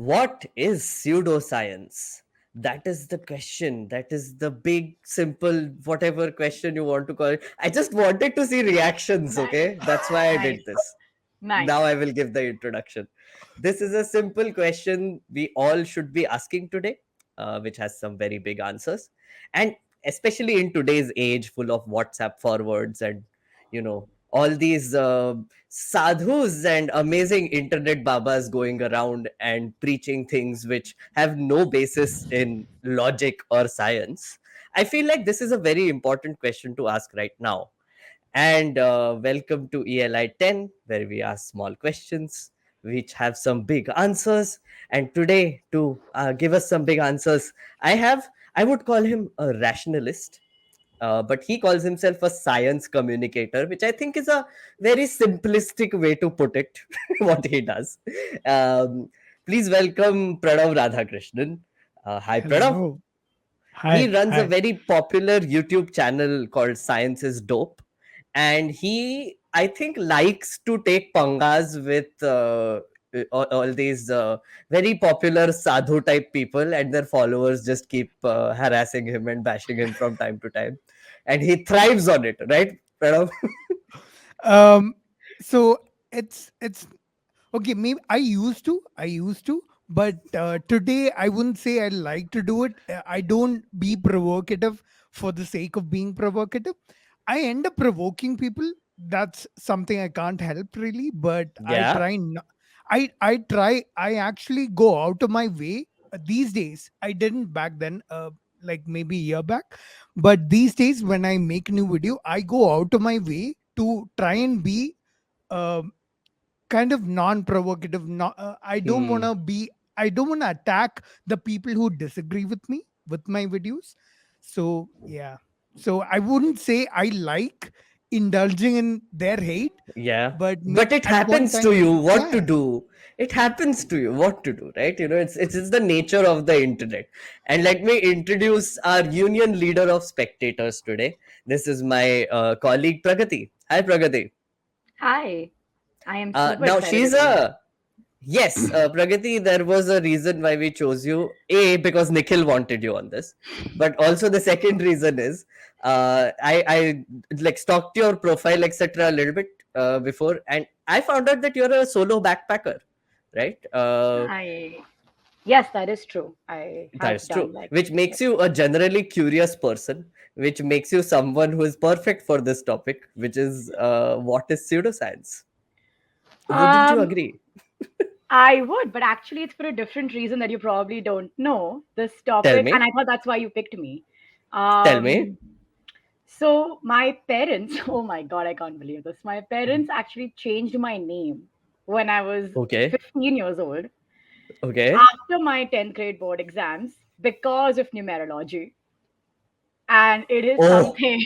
What is pseudoscience? That is the question. That is the big, simple, whatever question you want to call it. I just wanted to see reactions, Nice, okay? That's why I did nice, this. nice. Now I will give the introduction. This is a simple question we all should be asking today, which has some very big answers. And especially in today's age, full of WhatsApp forwards and, all these sadhus and amazing internet babas going around and preaching things which have no basis in logic or science. I feel like this is a very important question to ask right now. And welcome to ELI10, where we ask small questions which have some big answers. And today, to give us some big answers, I would call him a rationalist, but he calls himself a science communicator, which I think is a very simplistic way to put it, what he does. Um, Please welcome Pranav Radhakrishnan. Hi, Pranav. Hello. He Hi. runs a Hi. very popular YouTube channel called Science is Dope. And he, I think, likes to take pangas with all these very popular sadhu type people, and their followers just keep harassing him and bashing him from time to time. And he thrives on it, right, Pranav? Um so it's okay, maybe I used to, but today I wouldn't say I like to do it. I don't be provocative for the sake of being provocative. I end up provoking people. That's something I can't help really, but I Yeah. try not, I actually go out of my way these days. I didn't back then, like maybe a year back, but these days when I make new video, I go out of my way to try and be um kind of non-provocative. Not, Hmm. I don't want to attack the people who disagree with me with my videos. So yeah, so I wouldn't say I like indulging in their hate, Yeah. but But it at one happens to time you maybe, what to yeah. do. It happens to you what to do, right? It's the nature of the internet. And let me introduce our union leader of spectators today. This is my colleague Pragati. Hi, Pragati. Hi, I am super Now excited to she's be here. a Yes, Pragati, there was a reason why we chose you. A, because Nikhil wanted you on this, but also the second reason is I like stalked your profile, etc. a little bit before, and I found out that you're a solo backpacker, right? I Yes, that is true. I That have is true, done like which yeah. makes you a generally curious person, which makes you someone who is perfect for this topic, which is what is pseudoscience? Wouldn't you Um, agree? I would, but actually, it's for a different reason that you probably don't know this Tell topic, and I me, thought that's why you picked me. tell me. Um, so my parents, oh my god, I can't believe this. My parents actually changed my name when I was Okay, 15 years old okay. after my 10th grade board exams because of numerology. And it is Oh, something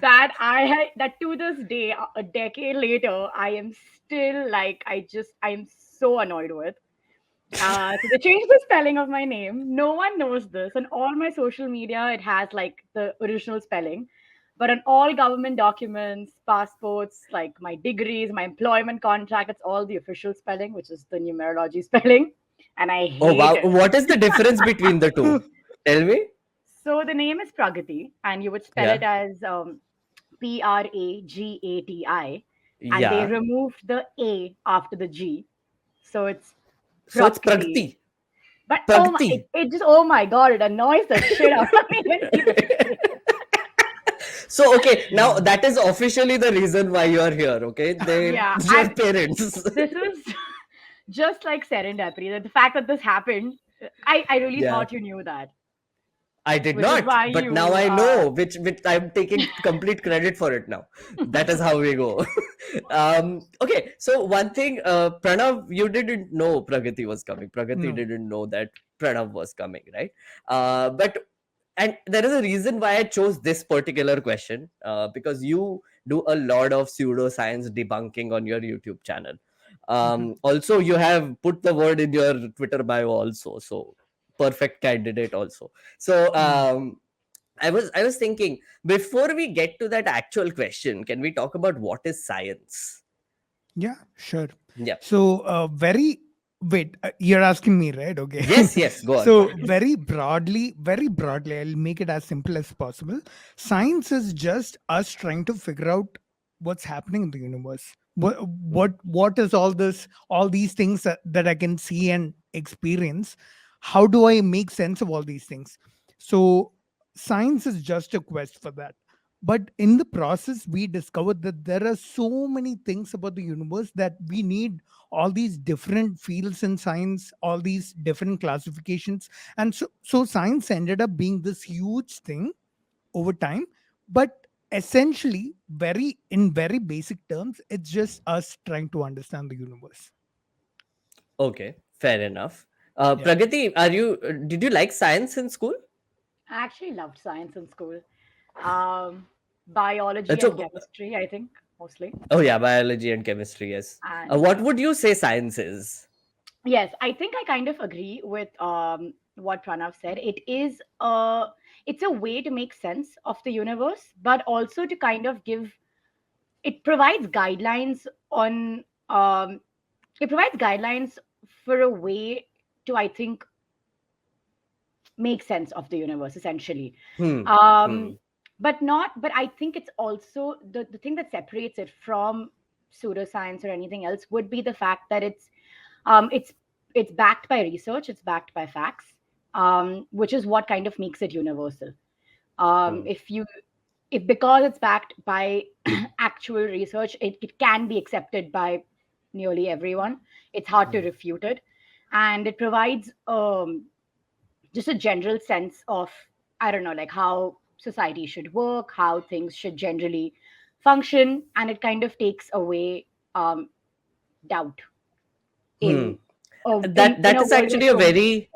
that to this day, a decade later, I am still like, I am so annoyed with. So they changed the spelling of my name. No one knows this. On all my social media, it has like the original spelling. But on all government documents, passports, like my degrees, my employment contract, it's all the official spelling, which is the numerology spelling. And I oh hate wow. it. What is the difference between the two? Tell me. So the name is Pragati, and you would spell it Yeah. as Pragati, and they Yeah. removed the A after the G, so it's So it's Prakti. Pragati. But oh my, Pragati. it just oh my god, it annoys the shit out of me when people say it. So okay, now Yeah. that is officially the reason why you are here. Okay, Yeah, your parents. this is just like serendipity. That the fact that this happened, I really Yeah. thought you knew that, I did which is not, why but now you I know, which I'm taking complete credit for it now. That is how we go. Okay, so one thing, Pranav, you didn't know Pragati was coming. Pragati No. didn't know that Pranav was coming, right? But and there is a reason why I chose this particular question, because you do a lot of pseudoscience debunking on your YouTube channel. Mhm. Also, you have put the word in your Twitter bio also, so perfect candidate also. So Mm. I was thinking, before we get to that actual question, can we talk about what is science? Yeah, sure. Yeah. So very. Wait, you're asking me, right? Okay. Yes, yes, go on. So very broadly, I'll make it as simple as possible. Science is just us trying to figure out what's happening in the universe. Hmm. What is all this, all these things that I can see and experience? How do I make sense of all these things? So science is just a quest for that. But in the process, we discovered that there are so many things about the universe that we need all these different fields in science, all these different classifications. And so science ended up being this huge thing over time. But essentially, very basic terms, it's just us trying to understand the universe. Okay, fair enough. Yeah. Pragati, did you like science in school? I actually loved science in school. Um, Biology and So, chemistry, I think, mostly. oh yeah, biology and chemistry, yes. And What would you say science is? yes, I think I kind of agree with what Pranav said. It's a way to make sense of the universe, but also to kind of give it provides guidelines on it provides guidelines for a way to, I think, make sense of the universe essentially. Hmm. um Hmm. but I think it's also the thing that separates it from pseudoscience or anything else would be the fact that um it's it's backed by research, it's backed by facts, which is what kind of makes it universal. Hmm. If you if because it's backed by actual research, it can be accepted by nearly everyone. It's hard to Hmm. refute it, and it provides just a general sense of, I don't know, like how society should work, how things should generally function, and it kind of takes away doubt Hmm. in in That a is world where actually so many.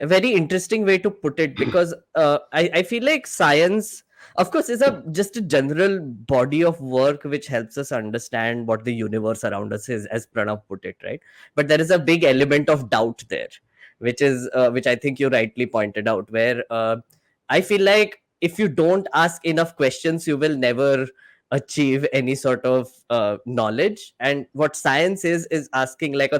a very interesting way to put it, because I feel like science, of course, is a just a general body of work which helps us understand what the universe around us is, as Pranav put it, right? But there is a big element of doubt there, which I think you rightly pointed out, where I feel like if you don't ask enough questions, you will never achieve any sort of knowledge. And what science is asking like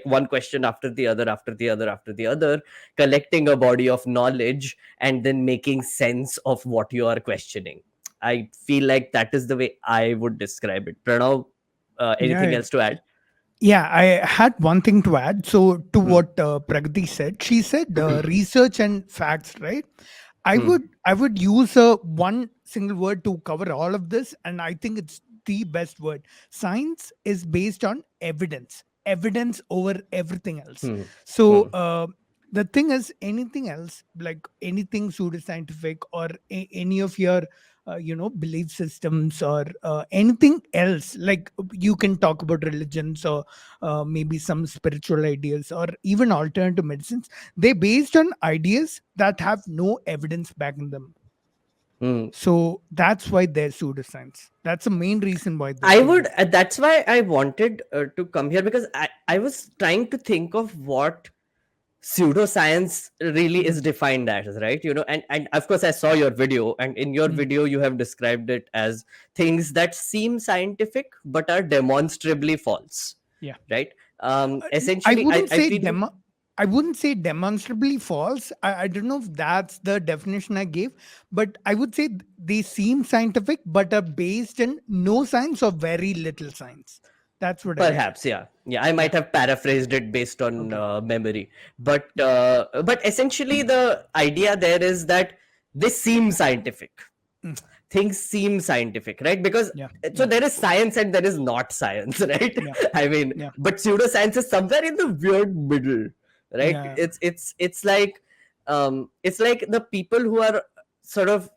one question after the other, after the other, after the other, collecting a body of knowledge and then making sense of what you are questioning. I feel like that is the way I would describe it. Pranav, anything Yeah. else to add? Yeah, I had one thing to add. So, to Hmm. what Pragati said, she said research and facts, right? Hmm. I would use one single word to cover all of this, and I think it's the best word. Science is based on evidence, evidence over everything else. Hmm. So, Hmm. the thing is, anything else, like anything pseudoscientific or any of your belief systems or anything else, like you can talk about religions or maybe some spiritual ideas or even alternative medicines, they based on ideas that have no evidence backing them. Hmm. So that's why they're pseudoscience. That's the main reason why they're I would, pseudoscience. that's why I wanted to come here, because I was trying to think of what pseudoscience really Mhm. is defined as, right? And of course I saw your video, and in your Mm. video you have described it as things that seem scientific but are demonstrably false, Yeah. right? I Essentially wouldn't I say feel like, I wouldn't say demonstrably false. I don't know if that's the definition I gave, but I would say they seem scientific but are based in no science or very little science. That's what I meant. perhaps, yeah, I might Yeah. have paraphrased it based on Okay. memory, but Yeah. essentially the idea there is that they seem scientific, Mm. things seem scientific, right? Because Yeah. so Yeah. there is science and there is not science, right? Yeah. I mean, Yeah. but pseudoscience is somewhere in the weird middle, right? Yeah. It's like the people who are sort of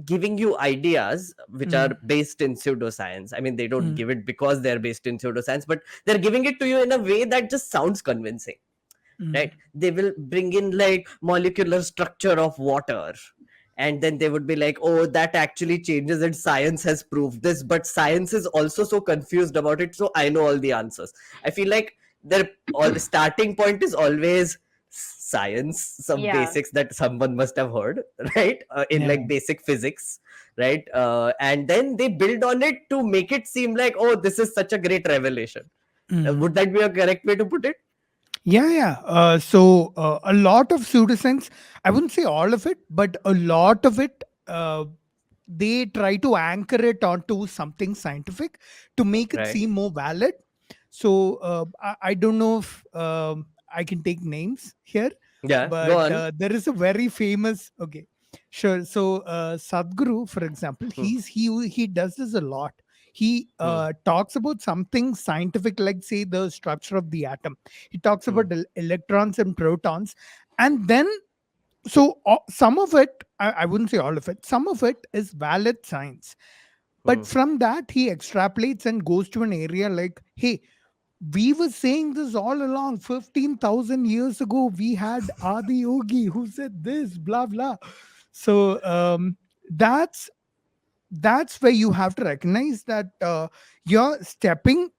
giving you ideas which are Mm. based in pseudoscience. I mean, they don't Mm. give it because they're based in pseudoscience, but they're giving it to you in a way that just sounds convincing, Mm. right? They will bring in like molecular structure of water, and then they would be like, oh, that actually changes and science has proved this, but science is also so confused about it, so I know all the answers. I feel like their all starting point is always science, some Yeah, basics that someone must have heard, right? In Yeah. like basic physics, right? And then they build on it to make it seem like, oh, this is such a great revelation. Mm. Would that be a correct way to put it? Yeah, yeah. A lot of pseudoscience, I wouldn't say all of it, but a lot of it, they try to anchor it onto something scientific to make it Right. seem more valid. So I don't know if I can take names here, Yeah, go but on. there is a very famous. Okay, sure. So Sadhguru, for example, Hmm. he does this a lot. He Hmm. talks about something scientific, like say the structure of the atom. He talks Hmm. about electrons and protons, and then some of it, I wouldn't say all of it, some of it is valid science, Hmm. but from that he extrapolates and goes to an area like, hey, we were saying this all along. 15,000 years ago we had Adi Yogi who said this, blah blah. So that's where you have to recognize that you're stepping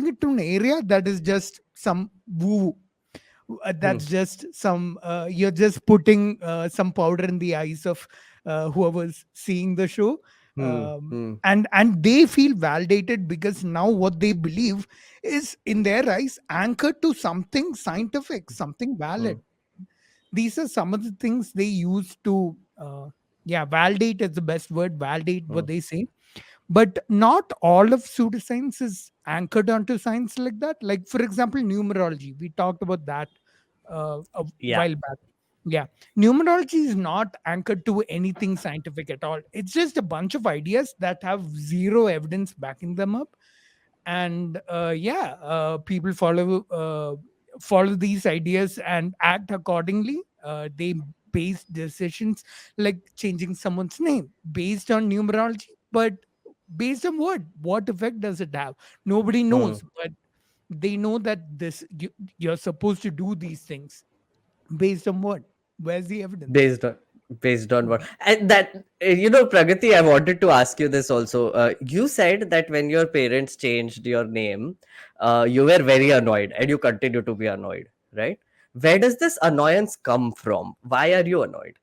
into an area that is just some woo. Hmm. That's just some you're just putting some powder in the eyes of whoever's seeing the show. Hmm. Hmm. And they feel validated because now what they believe is in their eyes anchored to something scientific, something Hmm. valid. These are some of the things they use to yeah, validate is the best word, validate Hmm. what they say. But not all of pseudoscience is anchored onto science like that. Like for example, numerology, we talked about that a Yeah. while back. Yeah, numerology is not anchored to anything scientific at all. It's just a bunch of ideas that have zero evidence backing them up. And yeah, people follow these ideas and act accordingly. They base decisions like changing someone's name based on numerology, but based on what effect does it have? Nobody Hmm. knows, but they know that you're supposed to do these things based on what? Where's the evidence? Based on what? And that Pragati, I wanted to ask you this also. You said that when your parents changed your name, you were very annoyed and you continue to be annoyed, right? Where does this annoyance come from? Why are you annoyed?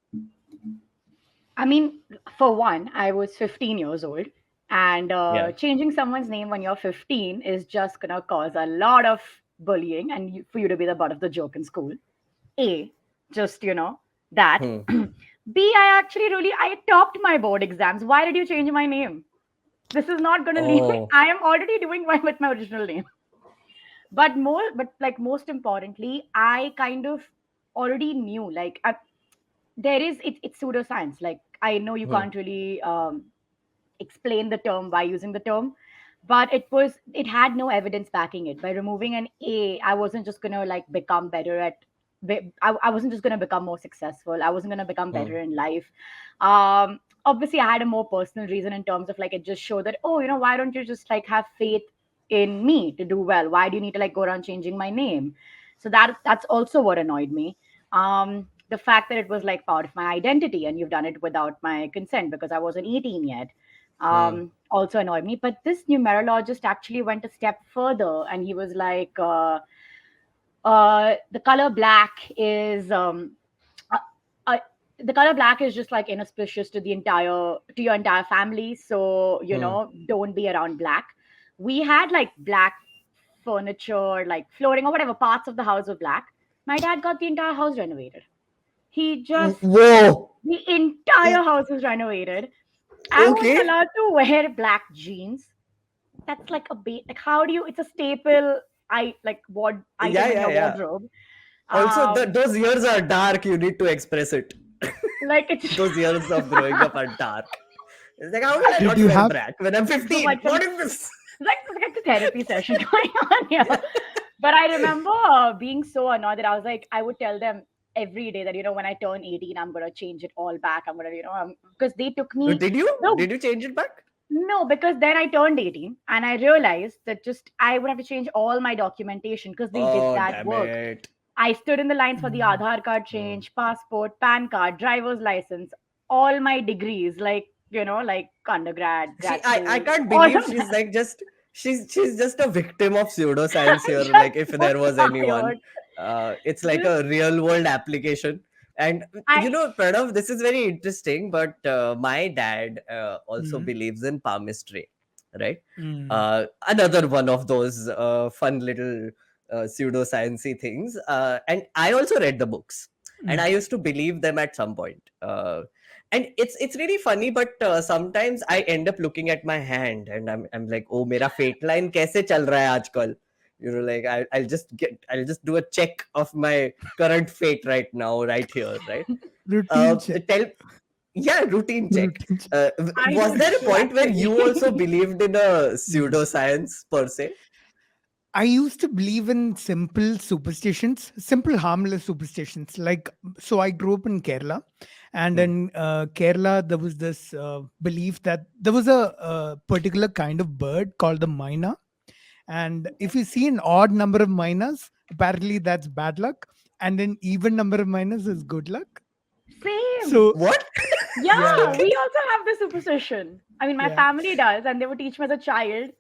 I mean, for one, I was 15 years old, and Yeah. changing someone's name when you're 15 is just gonna cause a lot of bullying and for you to be the butt of the joke in school. A, just that. Hmm. B, I actually really I topped my board exams. Why did you change my name? This is not gonna leave me. Oh. I am already doing well with my original name. But like most importantly, I kind of already knew like there is it's pseudoscience. Like I know you Hmm. can't really explain the term by using the term, but it had no evidence backing it. By removing an A, I wasn't just gonna like become better at I wasn't just gonna become more successful. I wasn't gonna become Hmm. better in life. Obviously I had a more personal reason in terms of like it just showed that, oh, why don't you just like have faith in me to do well? Why do you need to like go around changing my name? So that's also what annoyed me. The fact that it was like part of my identity and you've done it without my consent because I wasn't 18 yet Hmm. also annoyed me. But this numerologist actually went a step further and he was like, the color black is uh, uh, the color black is just like inauspicious to your entire family. So Hmm. don't be around black. We had like black furniture, like flooring or whatever parts of the house were black. My dad got the entire house renovated. He just Whoa. the entire house was renovated. I wasn't Okay. allowed to wear black jeans. That's like a like how do you it's a staple Yeah, item in yeah, your yeah. wardrobe. Also, Um those years are dark. You need to express it. like it's Those years of growing up are dark. It's like, how will I Did not you wear have black when I'm so 15? like some What is this? like a therapy session going on here. But I remember being so annoyed that I was like, I would tell them every day that when I turn 18, I'm gonna change it all back. I'm gonna because they took me. Did you? No, Did you change it back? no, because then I turned 18 and I realized that just I would have to change all my documentation because they did Oh, that damn work. it. I stood in the lines for the Mm. Aadhaar card Hmm. change, passport, PAN card, driver's license, all my degrees, like, like undergrad, She, grad I school, can't all believe of she's that. like just she's just a victim of pseudoscience I'm here. just Like if so there was anyone, tired. it's like Just, a real world application. And I, Pranav, this is very interesting. But my dad also Mm. believes in palmistry, right? Mm. Another one of those fun little pseudosciency things, and I also read the books, and Mm. I used to believe them at some point. And it's really funny, but sometimes I end up looking at my hand, and I'm like, oh, mera fate line kaise chal raha hai aajkal? Like I'll just do a check of my current fate right now, right here, right? Routine check. Tell Yeah, routine check. Routine check. I Was do there a too, point where actually. you also believed in a Mm. pseudoscience per se? I used to believe in simple superstitions, simple harmless superstitions. Like, so I grew up in Kerala, and Hmm. in Kerala, there was this belief that there was a particular kind of bird called the myna. And if you see an odd number of mynas, apparently that's bad luck. And an even number of mynas is good luck. Same. So, What? yeah, Yeah, yeah, we also have this superstition. I mean, my yeah. family does, and they would teach me as a child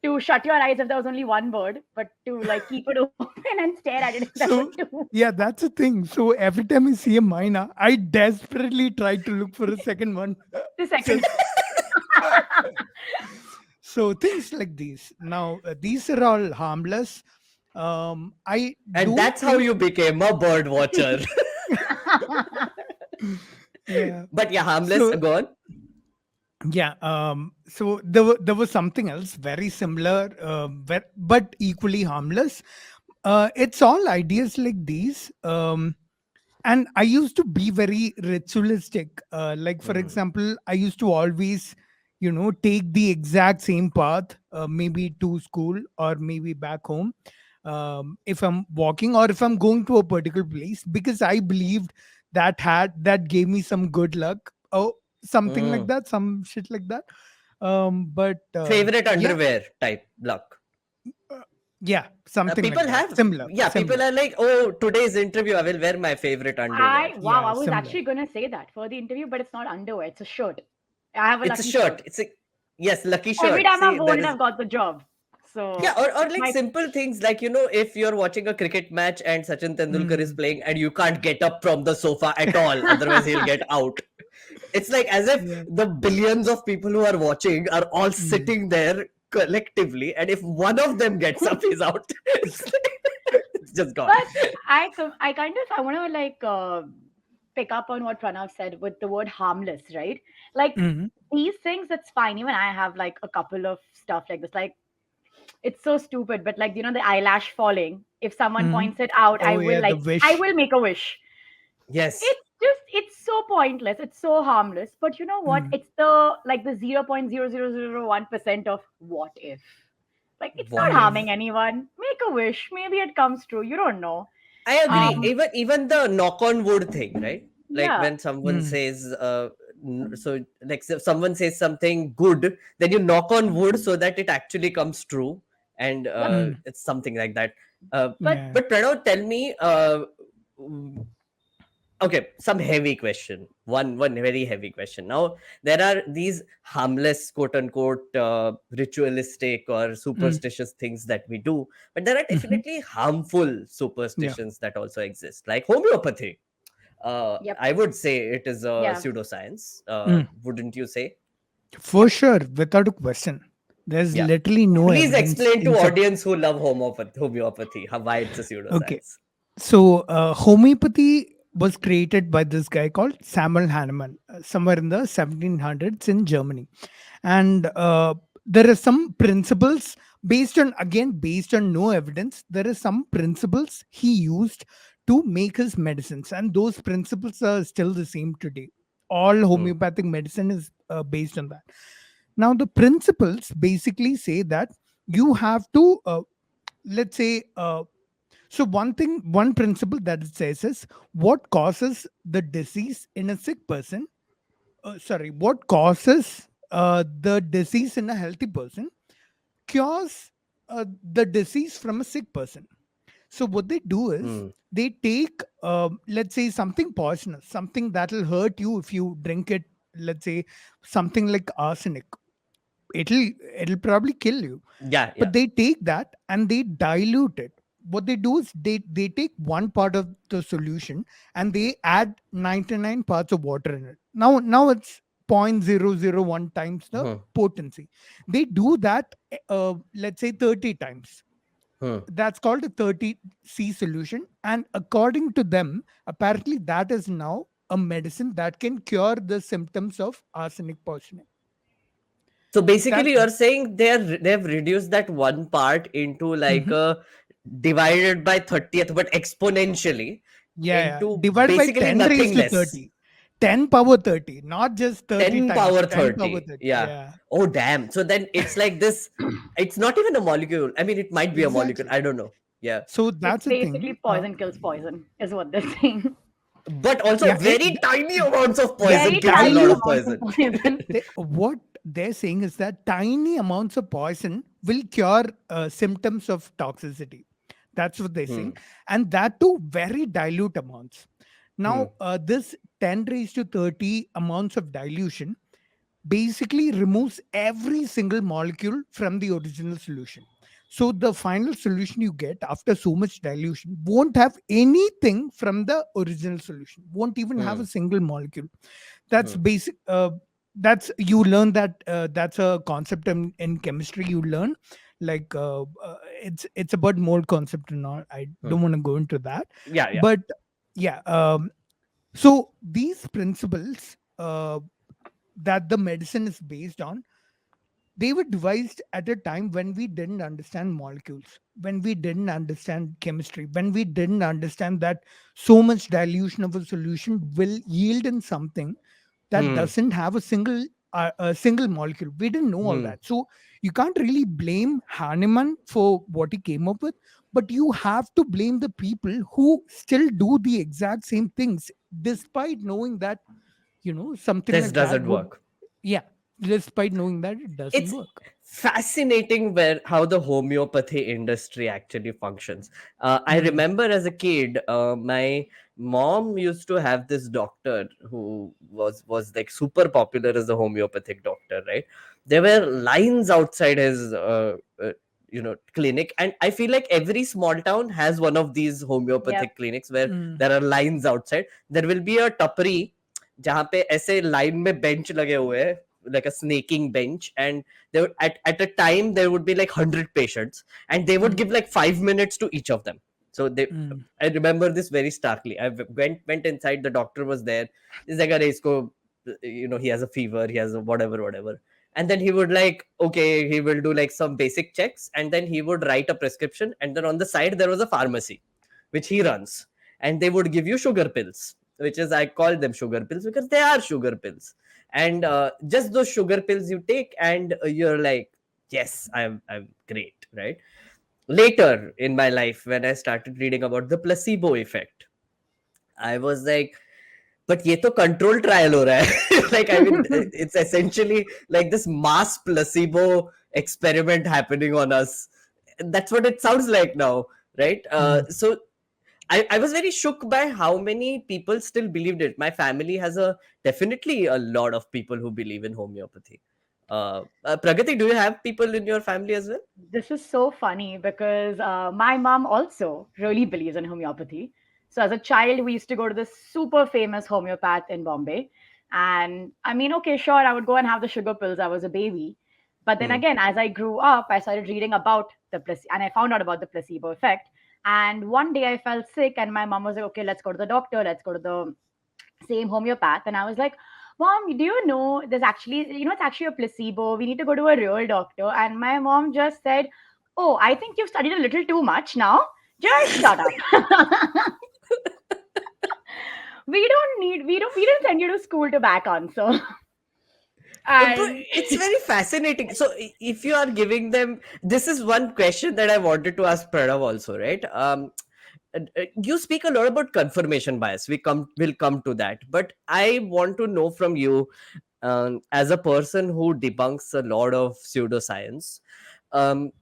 to shut your eyes if there was only one bird, but to like keep it open and stare at it if there were So, two. yeah, that's a thing. So every time I see a myna, I desperately try to look for a second one. The second. Just so things like these. Now, these are all harmless. I And don't that's how think. you became a bird watcher. Yeah. But yeah, harmless. So Go on. yeah. So there was something else very similar, but equally harmless. It's all ideas like these. And I used to be very ritualistic. Like, for Hmm. example, I used to always, take the exact same path, maybe to school or maybe back home, if I'm walking or if I'm going to a particular place, because I believed that gave me some good luck. Oh, something like Hmm. that, some shit like that. But Favorite yeah, underwear type luck. uh, yeah, something like People that. have, Similar, yeah, people similar. are like, oh, today's interview, I will wear my favorite underwear. Wow, Yeah, I was similar. actually gonna say that for the interview, but it's not underwear, it's a shirt. I have a It's a lucky shirt. shirt. Yes, lucky Every shirt. time See, I've there worn it, is, I've got the job. yeah, So or it's like my simple things like, if you're watching a cricket match and Sachin Tendulkar is Mm, playing and you can't get up from the sofa at all, otherwise he'll get out. It's like as if yeah. the billions of people who are watching are all Mm. sitting there collectively, and if one of them gets up, he's out. It's just gone. but I kind of I want to like pick up on what Pranav said with the word harmless, right? Like Mhm. these things, it's fine. Even I have like a couple of stuff like this. Like it's so stupid, but like the eyelash falling. If someone Mhm. points it out, Oh yeah, the I wish. will make a wish. Yes. It's so pointless. It's so harmless. But you know what? Mm. It's the like the 0.0001% of what if. Like it's not What Mm. harming if? anyone. Make a wish. Maybe it comes true. You don't know. I agree. Mm. Um, Even the knock on wood thing, right? Like yeah. when someone Mm. says, so like if someone says something good, then you knock on wood so that it actually comes true, and Yep. Mm. it's something like that. Uh, But Yeah. but Pranav, tell me, okay, some heavy question. One very heavy question. Now there are these harmless, quote unquote, ritualistic or Mm. superstitious things that we do, but there are Mhm. definitely harmful Yeah. superstitions that also exist, like homeopathy. yep. I would say it is a Yeah. pseudoscience. Mm. Wouldn't you say? For sure, without a question. There's Yeah. literally no Please evidence explain to in support. audience who love homeopathy how why it's a Okay. pseudoscience. So, homeopathy was created by this guy called Samuel Hahnemann, somewhere in the 1700s in Germany. And there are some principles based on no evidence. There are some principles he used to make his medicines, and those principles are still the same today. All Hmm. homeopathic medicine is based on that. Now, the principles basically say that you have to, let's say, one principle that it says is what causes the disease in a sick person. What causes the disease in a healthy person cures the disease from a sick person. So what they do is Hmm. they take, let's say, something poisonous, something that will hurt you if you drink it. Let's say something like arsenic. It'll probably kill you, Yeah, but yeah. they take that and they dilute it. What they do is they take one part of the solution and they add 99 parts of water in it. Now it's 0.001 times the Hmm. potency. They do that, let's say 30 times. Hmm. That's called a 30C solution. And according to them, apparently that is now a medicine that can cure the symptoms of arsenic poisoning. So That basically, you're saying they've reduced that one part into like Mhm. a divided by 30th, but exponentially Yeah. into Divide by basically 10 raised to nothingness. 30. 10 power 30, not just 30 10 times, power 10 power 30. 30. Yeah. Yeah. Oh, damn. So then it's like this. It's not even a molecule. I mean, it might be a molecule. Exactly. I don't know. Yeah. So It's that's a basically thing. poison kills poison, is what they're saying. But also Yeah. very tiny amounts of Yeah. poison Very kills a lot tiny Dilute. of amounts of poison. poison. What they're saying is that tiny amounts of poison will cure symptoms of toxicity. That's what they're saying. Hmm. And that too, very dilute amounts. Hmm. Now, this 10 raised to 30 amounts of dilution basically removes every single molecule from the original solution. So the final solution you get after so much dilution won't have anything from the original solution, won't even have Hmm. a single molecule. That's Hmm. basic. You learn that that's a concept in chemistry. You learn like it's about mole concept and all. I Hmm. don't want to go into that, Yeah. Yeah. but yeah. So these principles that the medicine is based on, they were devised at a time when we didn't understand molecules, when we didn't understand chemistry, when we didn't understand that so much dilution of a solution will yield in something that Hmm. doesn't have a single molecule. We didn't know all Hmm. that. So you can't really blame Hahnemann for what he came up with, but you have to blame the people who still do the exact same things despite knowing that, something This like that doesn't would, work. yeah, despite knowing that it doesn't It's work. fascinating where how the homeopathy industry actually functions. I Mm, remember as a kid, my mom used to have this doctor who was like super popular as a homeopathic doctor, right? There were lines outside his clinic, and I feel like every small town has one of these Yep. homeopathic clinics where mm, there are lines outside. There will be a tapri जहाँ पे ऐसे line में bench लगे हुए हैं, like a snaking bench, and there would, at a time there would be like 100 patients, and they would mm, give like 5 minutes to each of them. So they, mm, I remember this very starkly. I went inside, the doctor was there. He's like, "Arey, isko, he has a fever, he has a whatever." And then he would like, okay, he will do like some basic checks, and then he would write a prescription, and then on the side there was a pharmacy which he runs, and they would give you sugar pills, which is, I call them sugar pills because they are sugar pills. And just those sugar pills you take, and you're like, yes, I'm great, right? Later in my life, when I started reading about the placebo effect, I was like, but ये तो control trial हो रहा है. Like, I mean, it's essentially like this mass placebo experiment happening on us. That's what it sounds like now, right? mm. So I was very shook by how many people still believed it. My family has definitely a lot of people who believe in homeopathy. Pragati, do you have people in your family as well? This is so funny because my mom also really believes in homeopathy. So as a child, we used to go to this super famous homeopath in Bombay. And I mean, okay, sure, I would go and have the sugar pills. I was a baby. But then Hmm. again, as I grew up, I started reading about the placebo, and I found out about the placebo effect. And one day I felt sick, and my mom was like, okay, let's go to the doctor. Let's go to the same homeopath. And I was like, Mom, do you know there's actually, it's actually a placebo. We need to go to a real doctor. And my mom just said, Oh, I think you've studied a little too much now. Just shut up. We didn't send you to school to back answer. But And it's very fascinating. So if you are giving them, this is one question that I wanted to ask Pranav also, right? You speak a lot about confirmation bias. Will come to that, but I want to know from you, as a person who debunks a lot of pseudoscience, um,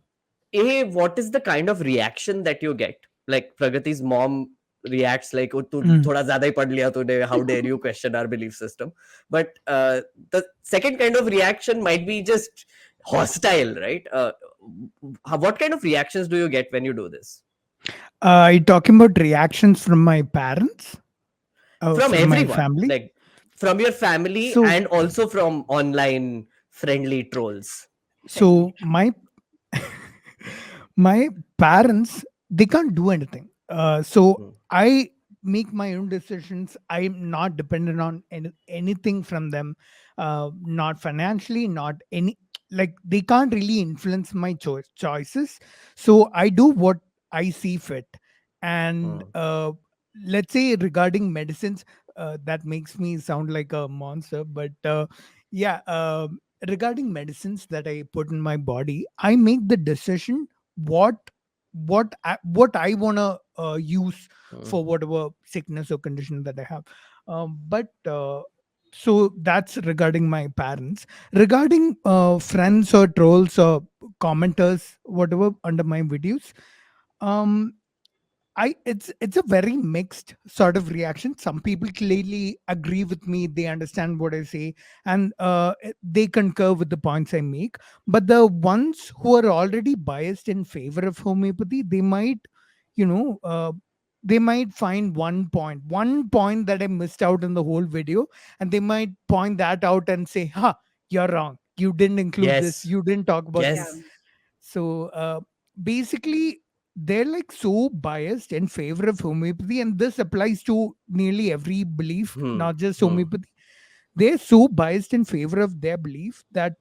what is the kind of reaction that you get? Like Pragati's mom reacts like, "Oh, tu Mm. thoda zyada hi pad liya tune. How dare you question our belief system?" But the second kind of reaction might be just hostile, right? What kind of reactions do you get when you do this? Are you talking about reactions from my parents? From From my everyone, family? like from your family So, and also from online friendly trolls. same. my My parents, they can't do anything. So Hmm. I make my own decisions. I'm not dependent on anything from them, not financially, not any, like they can't really influence my choices. So I do what I see fit. And Hmm. let's say regarding medicines, that makes me sound like a monster, but yeah, regarding medicines that I put in my body, I make the decision what what I want to use Hmm. for whatever sickness or condition that I have. But so that's regarding my parents. Regarding friends or trolls or commenters, whatever, under my videos, um it's a very mixed sort of reaction. Some people clearly agree with me, they understand what I say, and they concur with the points I make. But the ones who are already biased in favor of homeopathy, they might, you know, they might find one point that I missed out in the whole video, and they might point that out and say, "Ha, you're wrong. You didn't include this. Yes. You didn't talk about Yeah. this." Yes. So basically, they're like so biased in favor of homeopathy, and this applies to nearly every belief, Hmm. not just Hmm. homeopathy. They're so biased in favor of their belief that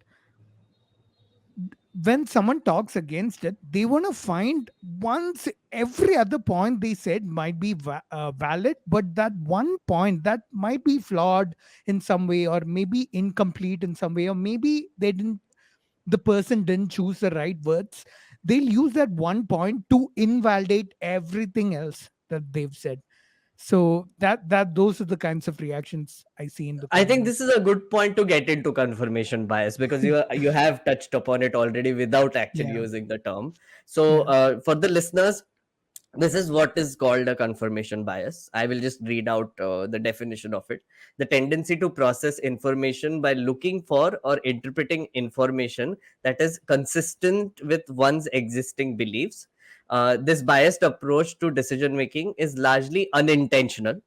when someone talks against it, they want to find once every other point they said might be valid, but that one point that might be flawed in some way, or maybe incomplete in some way, or maybe the person didn't choose the right words. They'll use that one point to invalidate everything else that they've said. So that those are the kinds of reactions I see in the I think this comments. is a good point to get into confirmation bias, because you have touched upon it already without actually Yeah, using the term. So yeah. for the listeners, this is what is called a confirmation bias. I will just read out the definition of it: the tendency to process information by looking for or interpreting information that is consistent with one's existing beliefs. This biased approach to decision making is largely unintentional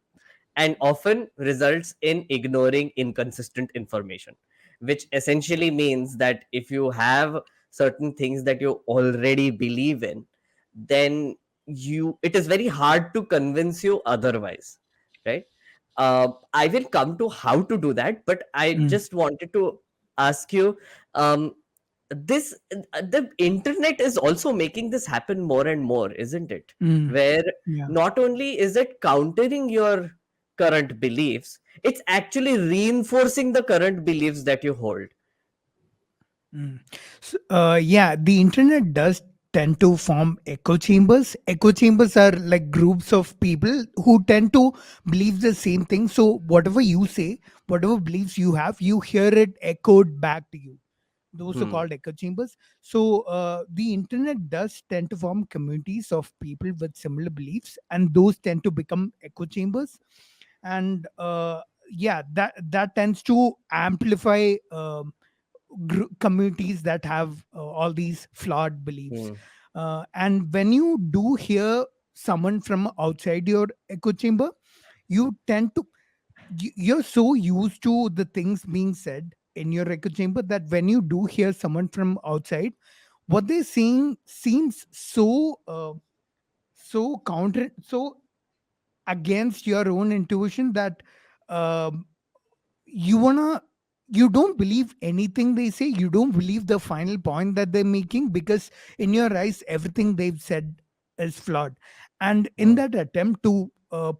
and often results in ignoring inconsistent information, which essentially means that if you have certain things that you already believe in, then it is very hard to convince you otherwise, right? I will come to how to do that, but I Mm, just wanted to ask you, um, this the internet is also making this happen more and more, isn't it? mm, Where yeah. not only is it countering your current beliefs, it's actually reinforcing the current beliefs that you hold. Mm. So, yeah, the internet does tend to form echo chambers. Echo chambers are like groups of people who tend to believe the same thing. So, whatever you say, whatever beliefs you have, you hear it echoed back to you. Those are Hmm. called echo chambers. So, the internet does tend to form communities of people with similar beliefs, and those tend to become echo chambers. And yeah, that tends to amplify. Communities that have all these flawed beliefs. Hmm. And when you do hear someone from outside your echo chamber, you tend to you're so used to the things being said in your echo chamber that when you do hear someone from outside, what they're saying seems so so against your own intuition that um, you wanna you don't believe anything they say. You don't believe the final point that they're making, because in your eyes everything they've said is flawed. And in Hmm. that attempt to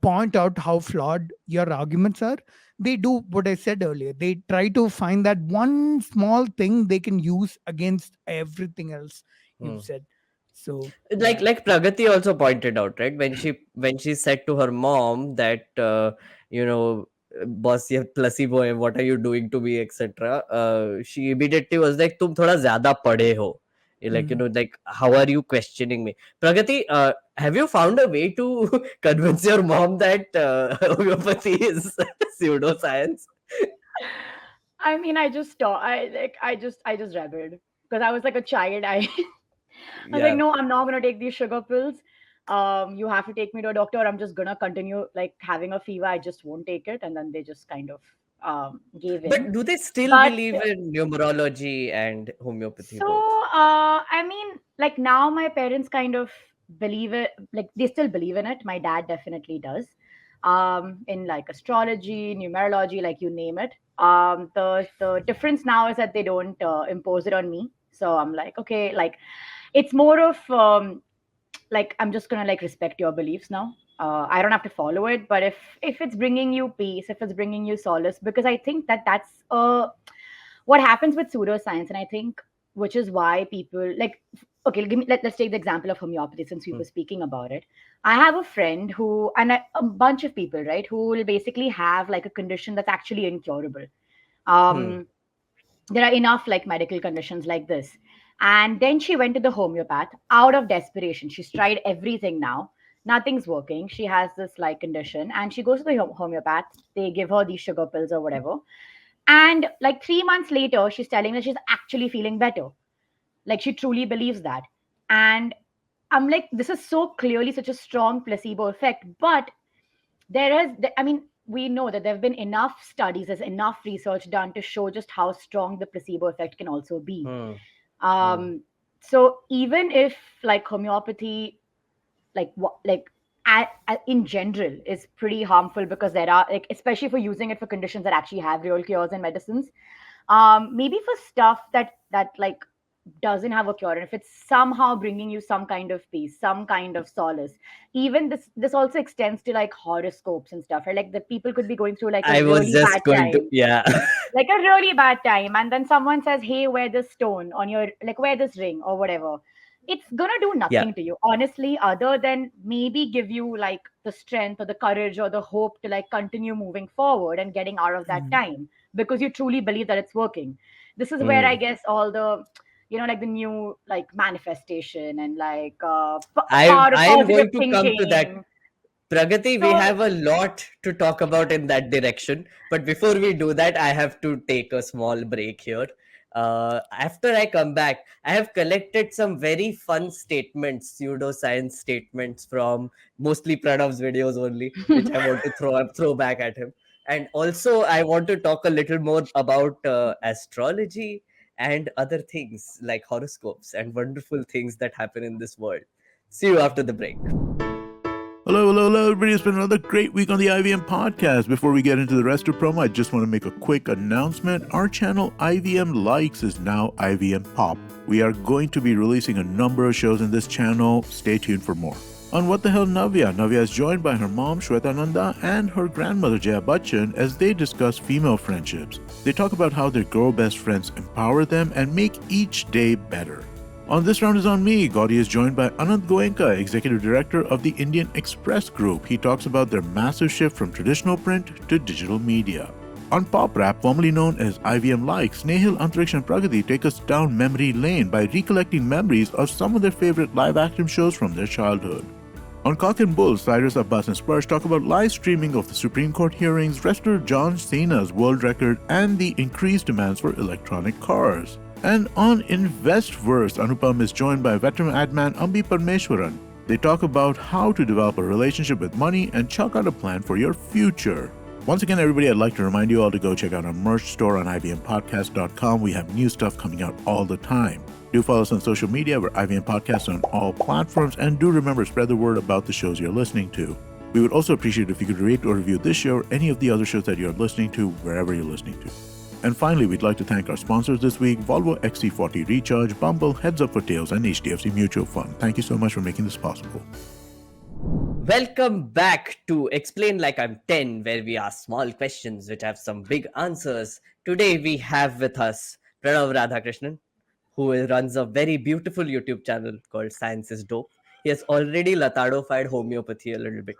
point out how flawed your arguments are, they do what I said earlier. They try to find that one small thing they can use against everything else Hmm. you've said. So like yeah. like Pragati also pointed out, right, when she said to her mom that you know boss, ye placebo hai, what are you doing to me, etc. She immediately was like, tum thoda zyada padhe ho. Like, Mm. like, how are you questioning me? Pragati, have you found a way to convince your mom that homeopathy is pseudoscience? I mean, I just stopped. I just rebelled because I was like a child. I was like, Yeah. no, I'm not gonna take these sugar pills. You have to take me to a doctor. I'm just gonna continue like having a fever. I just won't take it. And then they just kind of gave in. But do they still But believe in numerology and homeopathy so, both? I mean, like now my parents kind of believe it, like they still believe in it. My dad definitely does. In like astrology, numerology, like you name it. The difference now is that they don't impose it on me. So I'm like, okay, like it's more of like I'm just gonna like respect your beliefs now. I don't have to follow it, but if it's bringing you peace, if it's bringing you solace, because I think that that's what happens with pseudoscience, and I think which is why people like. Okay, let's take the example of homeopathy since we Hmm. were speaking about it. I have a friend who, and a bunch of people, right, who will basically have like a condition that's actually incurable. Hmm. Um, there are enough like medical conditions like this, and then she went to the homeopath out of desperation. She's tried everything now, nothing's working. She has this like condition, and she goes to the homeopath. They give her these sugar pills or whatever, and like 3 months later she's telling that she's actually feeling better. Like she truly believes that. And I'm like, this is so clearly such a strong placebo effect. But I mean, we know that there have been enough studies, there's enough research done to show just how strong the placebo effect can also be. Hmm. Hmm. um so even if like homeopathy, like what like in general is pretty harmful, because there are like, especially for using it for conditions that actually have real cures and medicines, maybe for stuff that like doesn't have a cure, and if it's somehow bringing you some kind of peace, some kind of solace. Even this also extends to like horoscopes and stuff, right? Like the people could be going through like a I was really bad just going to, time, yeah. like a really bad time, and then someone says, hey, wear this stone on your, like wear this ring or whatever. It's gonna do Yeah. nothing to you honestly, other than maybe give you like the strength or the courage or the hope to like continue moving forward and getting out of that Mm. time, because you truly believe that it's working. This is where I Hmm. guess all the, like the new like manifestation and like I power of I am positive going to come to that. thinking. Pragati, we So have a lot to talk about in that direction. But before we do that, I have to take a small break here. After I come back, I have collected some very fun statements, pseudoscience statements from mostly Pranav's videos only, which I want to throw back at him. And also, I want to talk a little more about astrology and other things like horoscopes and wonderful things that happen in this world. See you after the break. Hello, everybody. It's been another great week on the IVM podcast. Before we get into the rest of promo, I just want to make a quick announcement. Our channel IVM Likes is now IVM Pop. We are going to be releasing a number of shows in this channel. Stay tuned for more. On What the Hell Navya, Navya is joined by her mom Shweta Nanda and her grandmother Jaya Bachchan as they discuss female friendships. They talk about how their girl best friends empower them and make each day better. On This Round is on Me, Gaudi is joined by Anand Goenka, Executive Director of the Indian Express Group. He talks about their massive shift from traditional print to digital media. On Pop Rap, formerly known as IVM Likes, Nehil, Antariksh and Pragati take us down memory lane by recollecting memories of some of their favorite live-action shows from their childhood. On Cock and Bull, Cyrus, Abbas and Sparsh talk about live streaming of the Supreme Court hearings, wrestler John Cena's world record, and the increased demands for electronic cars. And on Investverse, Anupam is joined by veteran adman Ambi Parmeshwaran. They talk about how to develop a relationship with money and chalk out a plan for your future. Once again, everybody, I'd like to remind you all to go check out our merch store on ivmpodcast.com. We have new stuff coming out all the time. Do follow us on social media. We're IVM Podcast on all platforms. And do remember, spread the word about the shows you're listening to. We would also appreciate if you could rate or review this show or any of the other shows that you're listening to, wherever you're listening to. And finally, we'd like to thank our sponsors this week, Volvo XC40 Recharge, Bumble, Heads Up for Tails, and HDFC Mutual Fund. Thank you so much for making this possible. Welcome back to Explain Like I'm 10, where we ask small questions which have some big answers. Today we have with us Pranav Radhakrishnan, who runs a very beautiful YouTube channel called Science is Dope. He has already Latado-fied homeopathy a little bit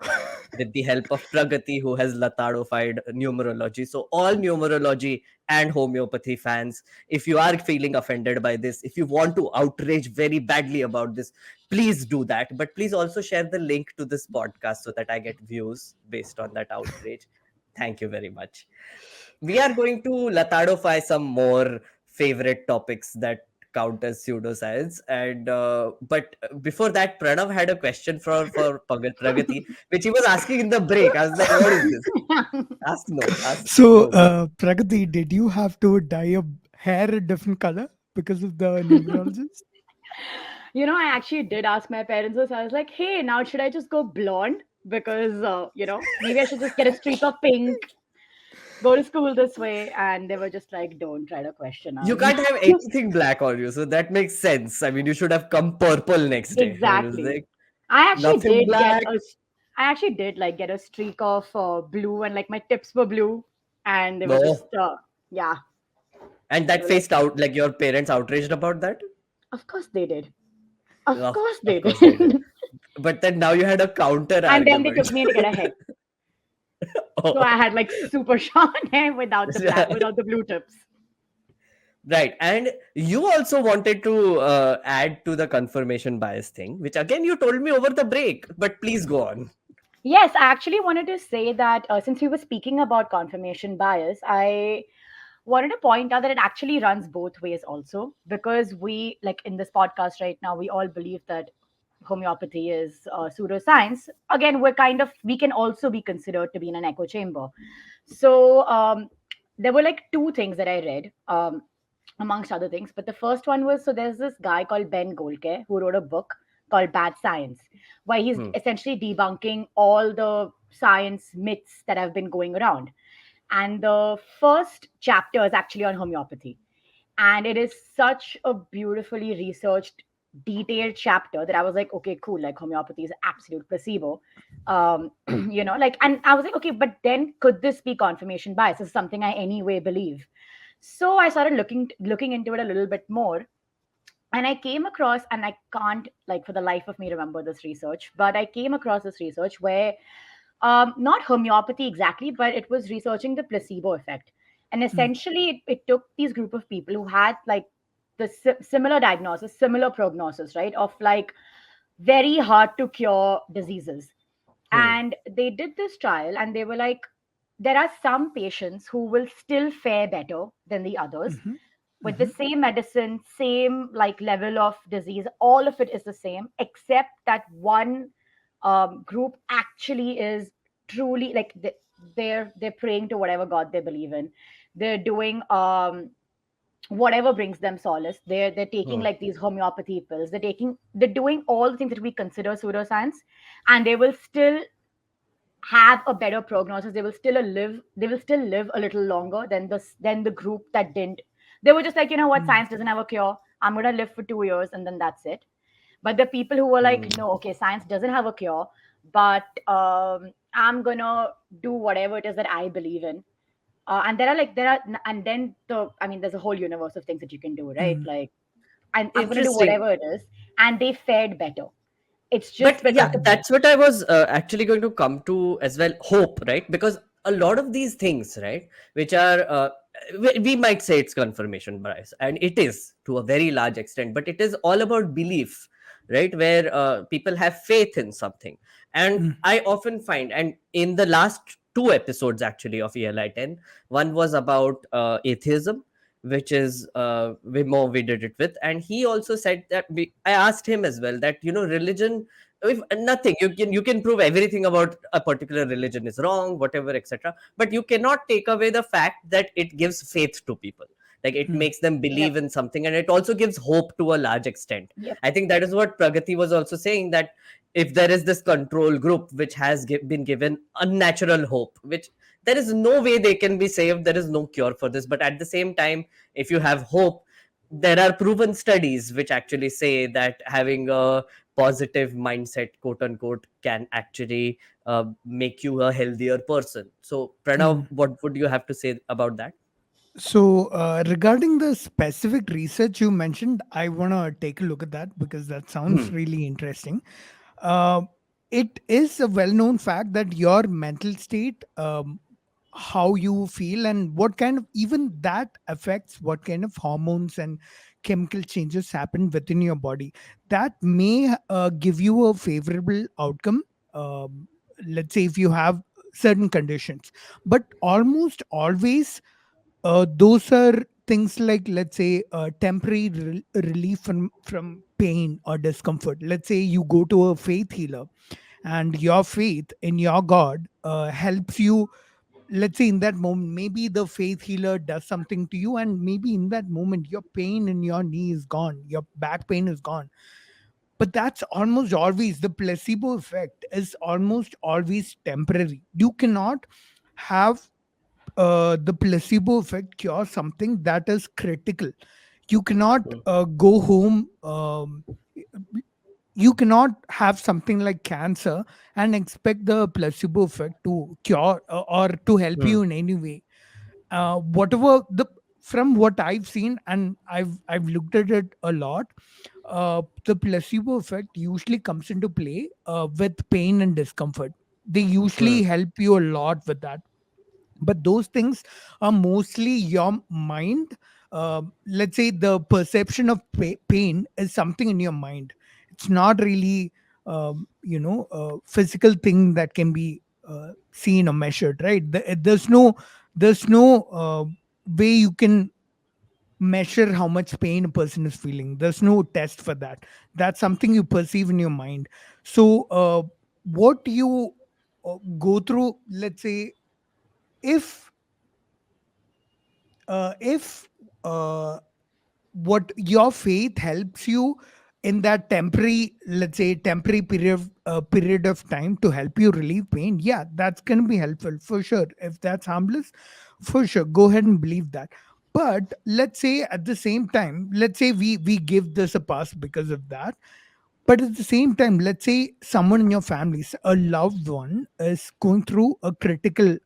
with the help of Pragati, who has Latado-fied numerology. So all numerology and homeopathy fans, if you are feeling offended by this, if you want to outrage very badly about this, please do that. But please also share the link to this podcast so that I get views based on that outrage. Thank you very much. We are going to Latadofy some more favorite topics that count as pseudoscience. And but before that, Pranav had a question for Pragati, which he was asking in the break. I was like, "What is this? Ask no, ask So, no more." Pragati, did you have to dye your hair a different color because of the numerologist? I actually did ask my parents this. I was like, hey, now should I just go blonde? Because, maybe I should just get a streak of pink, go to school this way. And they were just like, don't try to question You us. can't have anything black on you, so that makes sense. I mean, you should have come purple next day. I was Exactly. like, I actually nothing did get black. a, I actually did like get a streak of blue, and like my tips were blue, and they were just, No. yeah, And they that were like, faced out, like your parents outraged about that? of course they did. Of Oh, course they of course they did. did. But then now you had a counter And then they argument. took me to get a hair. So I Oh. had like super short hair without the black, without the blue tips. Right. And you also wanted to add to the confirmation bias thing, which again you told me over the break, but please go on. Yes, I actually wanted to say that since we were speaking about confirmation bias, I wanted to point out that it actually runs both ways also, because we, like in this podcast right now, we all believe that homeopathy is pseudoscience. Again, we can also be considered to be in an echo chamber. So there were like two things that I read. Amongst other things. But the first one was, so there's this guy called Ben Golke who wrote a book called Bad Science, where he's Hmm. essentially debunking all the science myths that have been going around. And the first chapter is actually on homeopathy. And it is such a beautifully researched, detailed chapter that I was like, okay, cool. Like homeopathy is absolute placebo. And I was like, okay, but then could this be confirmation bias? This is something I anyway believe. So I started looking into it a little bit more, and I came across, and I can't, like, for the life of me remember this research, but I came across this research where not homeopathy exactly, but it was researching the placebo effect. And Mm. essentially it took these group of people who had like the similar diagnosis, similar prognosis, right, of like very hard to cure diseases. Hmm. And they did this trial, and they were like, there are some patients who will still fare better than the others Mhm. with the Mhm. same medicine, same like level of disease. All of it is the same, except that one group actually is truly like they're praying to whatever god they believe in. They're doing whatever brings them solace. They're taking Hmm. like these homeopathy pills. They're doing all the things that we consider pseudoscience, and they will still have a better prognosis. They will still live a little longer than the group that didn't. They were just like, you know what, Mm. science doesn't have a cure. I'm gonna live for 2 years and then that's it. But the people who were like, Hmm. no, okay, science doesn't have a cure, but I'm gonna do whatever it is that I believe in. And and then there's a whole universe of things that you can do, right? Mm. Like, I'm gonna do Interesting. whatever it is, and they fared better. It's just But because yeah, the that's what I was actually going to come to as well. Hope, right? Because a lot of these things, right, which are we might say it's confirmation bias, and it is to a very large extent. But it is all about belief, right? Where people have faith in something, and Mm. I often find, and in the last two episodes actually of ELI10, one was about atheism, which is Wimo we did it with, and he also said that I asked him as well that religion, if nothing, you can prove everything about a particular religion is wrong, whatever, etc., but you cannot take away the fact that it gives faith to people, like it Mm. makes them Yep, believe in something, and it also gives hope to a large extent. yep. I think that is what Pragati was also saying, that if there is this control group which has been given unnatural hope, which there is no way they can be saved, there is no cure for this, but at the same time, if you have hope, there are proven studies which actually say that having a positive mindset, quote unquote, can actually make you a healthier person. So Pranav, Mm. what would you have to say about that? So, regarding the specific research you mentioned, I want to take a look at that because that sounds Hmm. really interesting. Uh, it is a well known fact that your mental state, how you feel, and what kind of, even that affects what kind of hormones and chemical changes happen within your body. That may give you a favorable outcome. Let's say if you have certain conditions, but almost always those are things like, let's say, temporary relief from pain or discomfort. Let's say you go to a faith healer, and your faith in your god helps you. Let's say in that moment, maybe the faith healer does something to you, and maybe in that moment your pain in your knee is gone, your back pain is gone. but that's almost always, the placebo effect is almost always temporary. You cannot have the placebo effect cure something that is critical. You cannot Hmm. go home, you cannot have something like cancer and expect the placebo effect to cure or to help Hmm. you in any way. Whatever the, from what I've seen, and I've looked at it a lot, the placebo effect usually comes into play with pain and discomfort. They Hmm. usually help you a lot with that, but those things are mostly your mind. Let's say the perception of pain is something in your mind. It's not really a physical thing that can be seen or measured, right? There's no way you can measure how much pain a person is feeling. There's no test for that. That's something you perceive in your mind. So what you go through, let's say, if if what your faith helps you in that temporary, let's say, temporary period of time to help you relieve pain, yeah, that's going to be helpful for sure. If that's harmless, for sure, go ahead and believe that. But let's say at the same time, let's say we give this a pass because of that. But at the same time, let's say someone in your family, a loved one, is going through a critical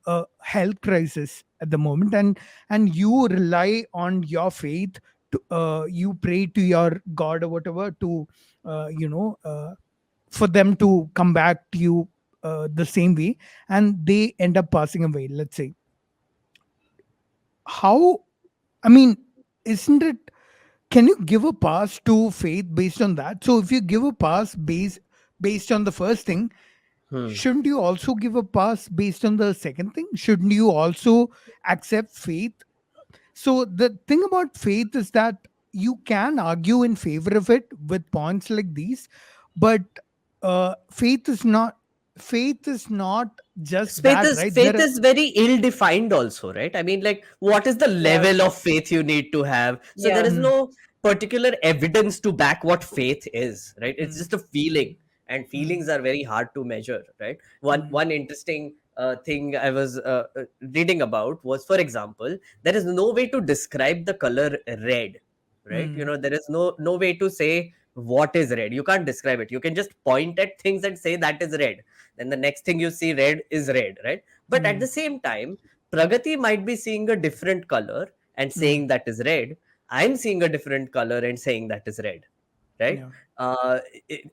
health crisis at the moment, and you rely on your faith to, you pray to your god or whatever to uh, you know uh, for them to come back to you the same way, and they end up passing away, let's say. How, I mean, isn't it, can you give a pass to faith based on that? So if you give a pass based on the first thing, Hmm. shouldn't you also give a pass based on the second thing? Shouldn't you also accept faith? So the thing about faith is that you can argue in favor of it with points like these, but faith is not, faith is not just faith that, is right? faith is very ill defined also, right? I mean, like, what is the Yeah. level of faith you need to have? So there Yeah. is Mm, no particular evidence to back what faith is, right? It's mm, just a feeling, and mm, feelings are very hard to measure, right? One mm, interesting thing I was reading about was, for example, there is no way to describe the color red, right? mm, There is no way to say what is red. You can't describe it. You can just point at things and say that is red, then the next thing you see red is red, right? But at the mm, same time, Pragati might be seeing a different color and mm. saying that is red. I'm seeing a different color and saying that is red, right? Yeah. uh,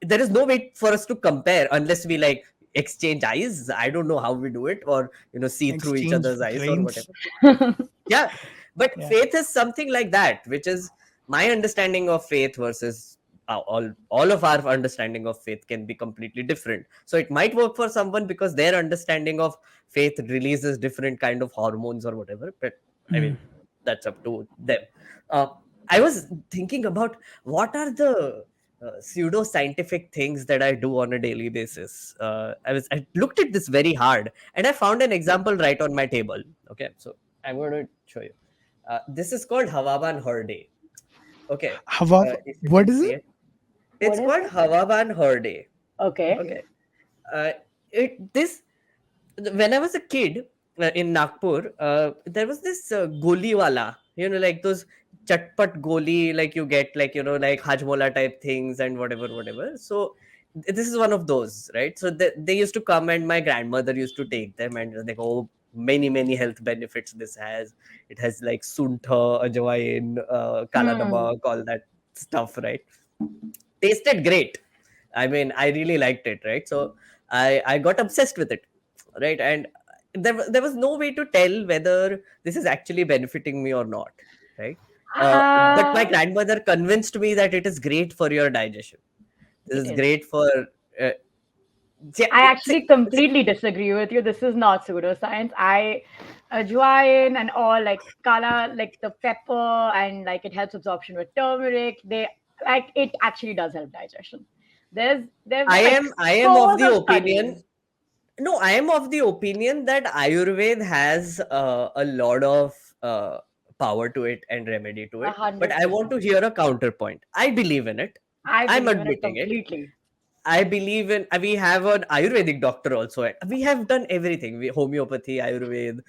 there is no way for us to compare unless we like exchange eyes. I don't know how we do it, or see through each Exchange other's eyes or brains. whatever. Yeah, but Yeah. faith is something like that, which is my understanding of faith versus all of our understanding of faith can be completely different. So it might work for someone because their understanding of faith releases different kind of hormones or whatever, but I Mm. mean, that's up to them. uh, I was thinking about what are the pseudo scientific things that I do on a daily basis. I looked at this very hard, and I found an example right on my table. Okay, so I'm going to show you. This is called Hawaban Horde. Okay, How, if you what can is see it? it, What it's is called it? Hawaban Horde. Okay. Okay, uh, this when I was a kid in Nagpur, there was this goli wala, like those chatpat goli, like you get, like like hajmola type things and whatever, whatever. So this is one of those, right? So they used to come, and my grandmother used to take them, and they go, oh, many health benefits this has. It has like suntha, ajwain, kala Hmm. namak, all that stuff, right? Tasted great. I mean, I really liked it, right? So I got obsessed with it, right? And there was no way to tell whether this is actually benefiting me or not, right? But my Uh, grandmother convinced me that it is great for your digestion. This it is is. great for uh, yeah, I actually completely disagree with you. This is not pseudoscience. I ajwain and all, like kala, like the pepper, and like it helps absorption with turmeric. They, like, it actually does help digestion. There have I been like am I am of scores the of opinion. studies. No, I am of the opinion that Ayurveda has a lot of power to it and remedy to A it. But hundred I want percent. to hear a counterpoint. I believe in it. I I'm believe in it admitting it. completely. I believe in. We have an Ayurvedic doctor also. We have done everything. We homeopathy, Ayurveda,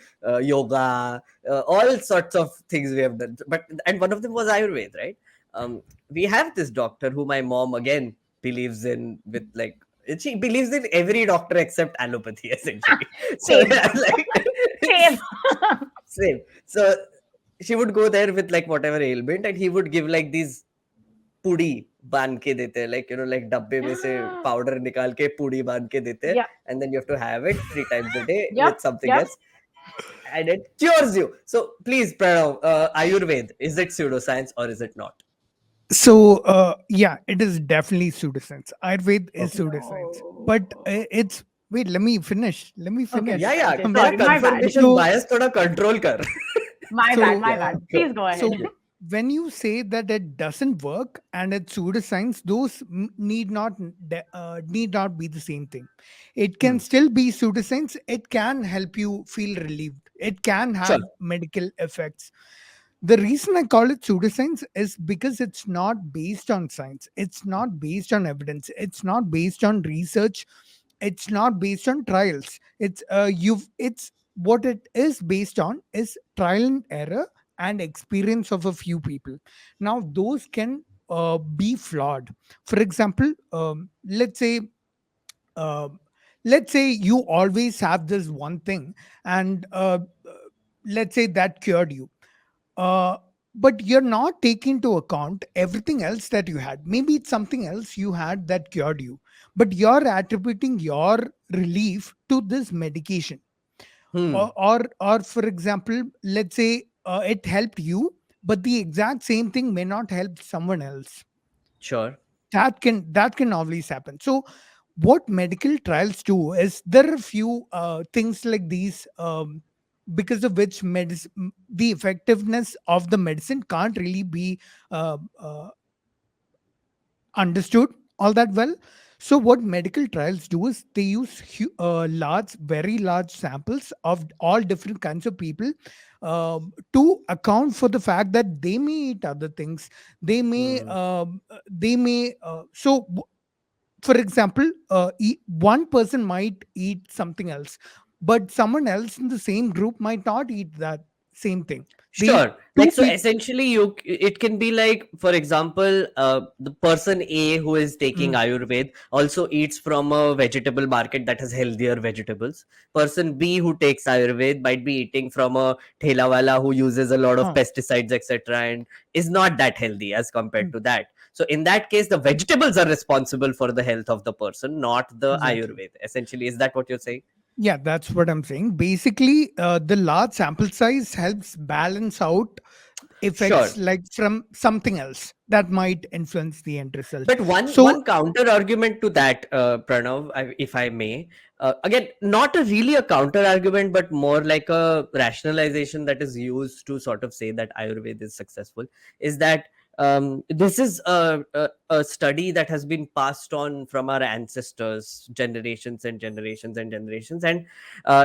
yoga, all sorts of things we have done. But and one of them was Ayurveda, right? We have this doctor who my mom again believes in with like she believes in every doctor except allopathy essentially. So Same. yeah, like Same. same. So she would go there with like whatever ailment, and he would give like these पुड़ी बांध के देते हैं like like डब्बे में से powder निकाल के पुड़ी बांध के देते हैं Yep. and then you have to have it 3 times a day Yep. with something Yep. else and it cures you. So please, Pranav, Ayurveda, is it pseudoscience or is it not? So, yeah, it is definitely pseudoscience. Ayurveda is Okay. pseudoscience, but it's wait. Let me finish. Let me Okay, finish. Yeah, okay, yeah, okay. तेरा Sorry, my bad. confirmation So, bias थोड़ा control कर. My bad, so, my Yeah, bad. go, Please go so ahead. go. when you say that it doesn't work and it's pseudoscience, those need not be the same thing. It can Hmm. still be pseudoscience. It can help you feel relieved. It can Sure. have medical effects. The reason I call it pseudoscience is because it's not based on science. It's not based on evidence. It's not based on research. It's not based on trials. It's what it is based on is trial and error and experience of a few people. Now those can be flawed. For example, uh, let's say you always have this one thing, and let's say that cured you, uh, but you're not taking into account everything else that you had. Maybe it's something else you had that cured you, but you're attributing your relief to this medication. Hmm. Or for example, let's say it helped you, but the exact same thing may not help someone else. Sure. That can always happen. So what medical trials do is there are a few things like these, because of which the effectiveness of the medicine can't really be uh, uh, understood all that well. So what medical trials do is they use very large samples of all different kinds of people, to account for the fact that they may eat other things. Hmm. They may For example, one person might eat something else, but someone else in the same group might not eat that same thing. They Sure. two Like so people. essentially it can be like for example the person A who is taking Ayurveda also eats from a vegetable market that has healthier vegetables. Person B who takes Ayurveda might be eating from a thelawala who uses a lot of uh, pesticides etc and is not that healthy as compared mm, to that. So in that case the vegetables are responsible for the health of the person, not the exactly. Ayurveda. Essentially, is that what you're saying? Yeah, that's what I'm saying. Basically, the large sample size helps balance out Sure. effects like from something else that might influence the end result. But one So, counter argument to that, Pranav, if I may, again, not a really a counter argument, but more like a rationalization that is used to sort of say that Ayurveda is successful, is that this is a study that has been passed on from our ancestors, generations and generations and generations, and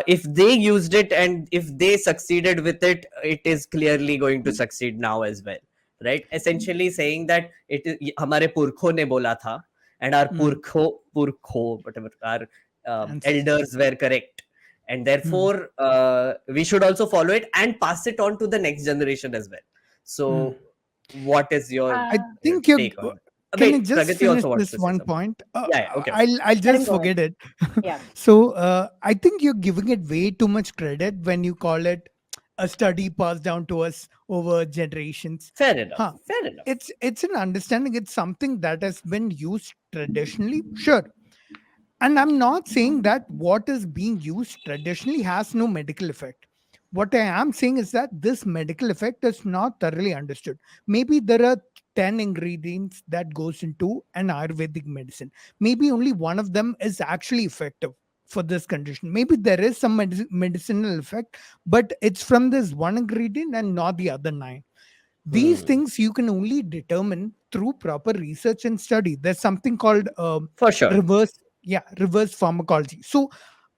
if they used it and if they succeeded with it, it is clearly going to succeed now as well, right? Essentially saying that it is हमारे पुरखों ने बोला था and our mm, पुरखों whatever our ancestors. elders were correct and Mm, therefore we should also follow it and pass it on to the next generation as well. mm. So what is your I Uh, think you're. take on it? Can I Wait, just Pragati finish also wants this to say one something. point? Yeah, yeah, okay. I'll Let him just go ahead. forget it. Yeah. So I think you're giving it way too much credit when you call it a study passed down to us over generations. Fair enough, Huh? fair enough. It's an understanding. It's something that has been used traditionally. Sure, and I'm not saying that what is being used traditionally has no medical effect. What I am saying is that this medical effect is not thoroughly understood. Maybe there are 10 ingredients that goes into an Ayurvedic medicine. Maybe only one of them is actually effective for this condition. Maybe there is some medicinal effect, but it's from this one ingredient and not the other nine. These Hmm. things you can only determine through proper research and study. There's something called For sure. reverse pharmacology. So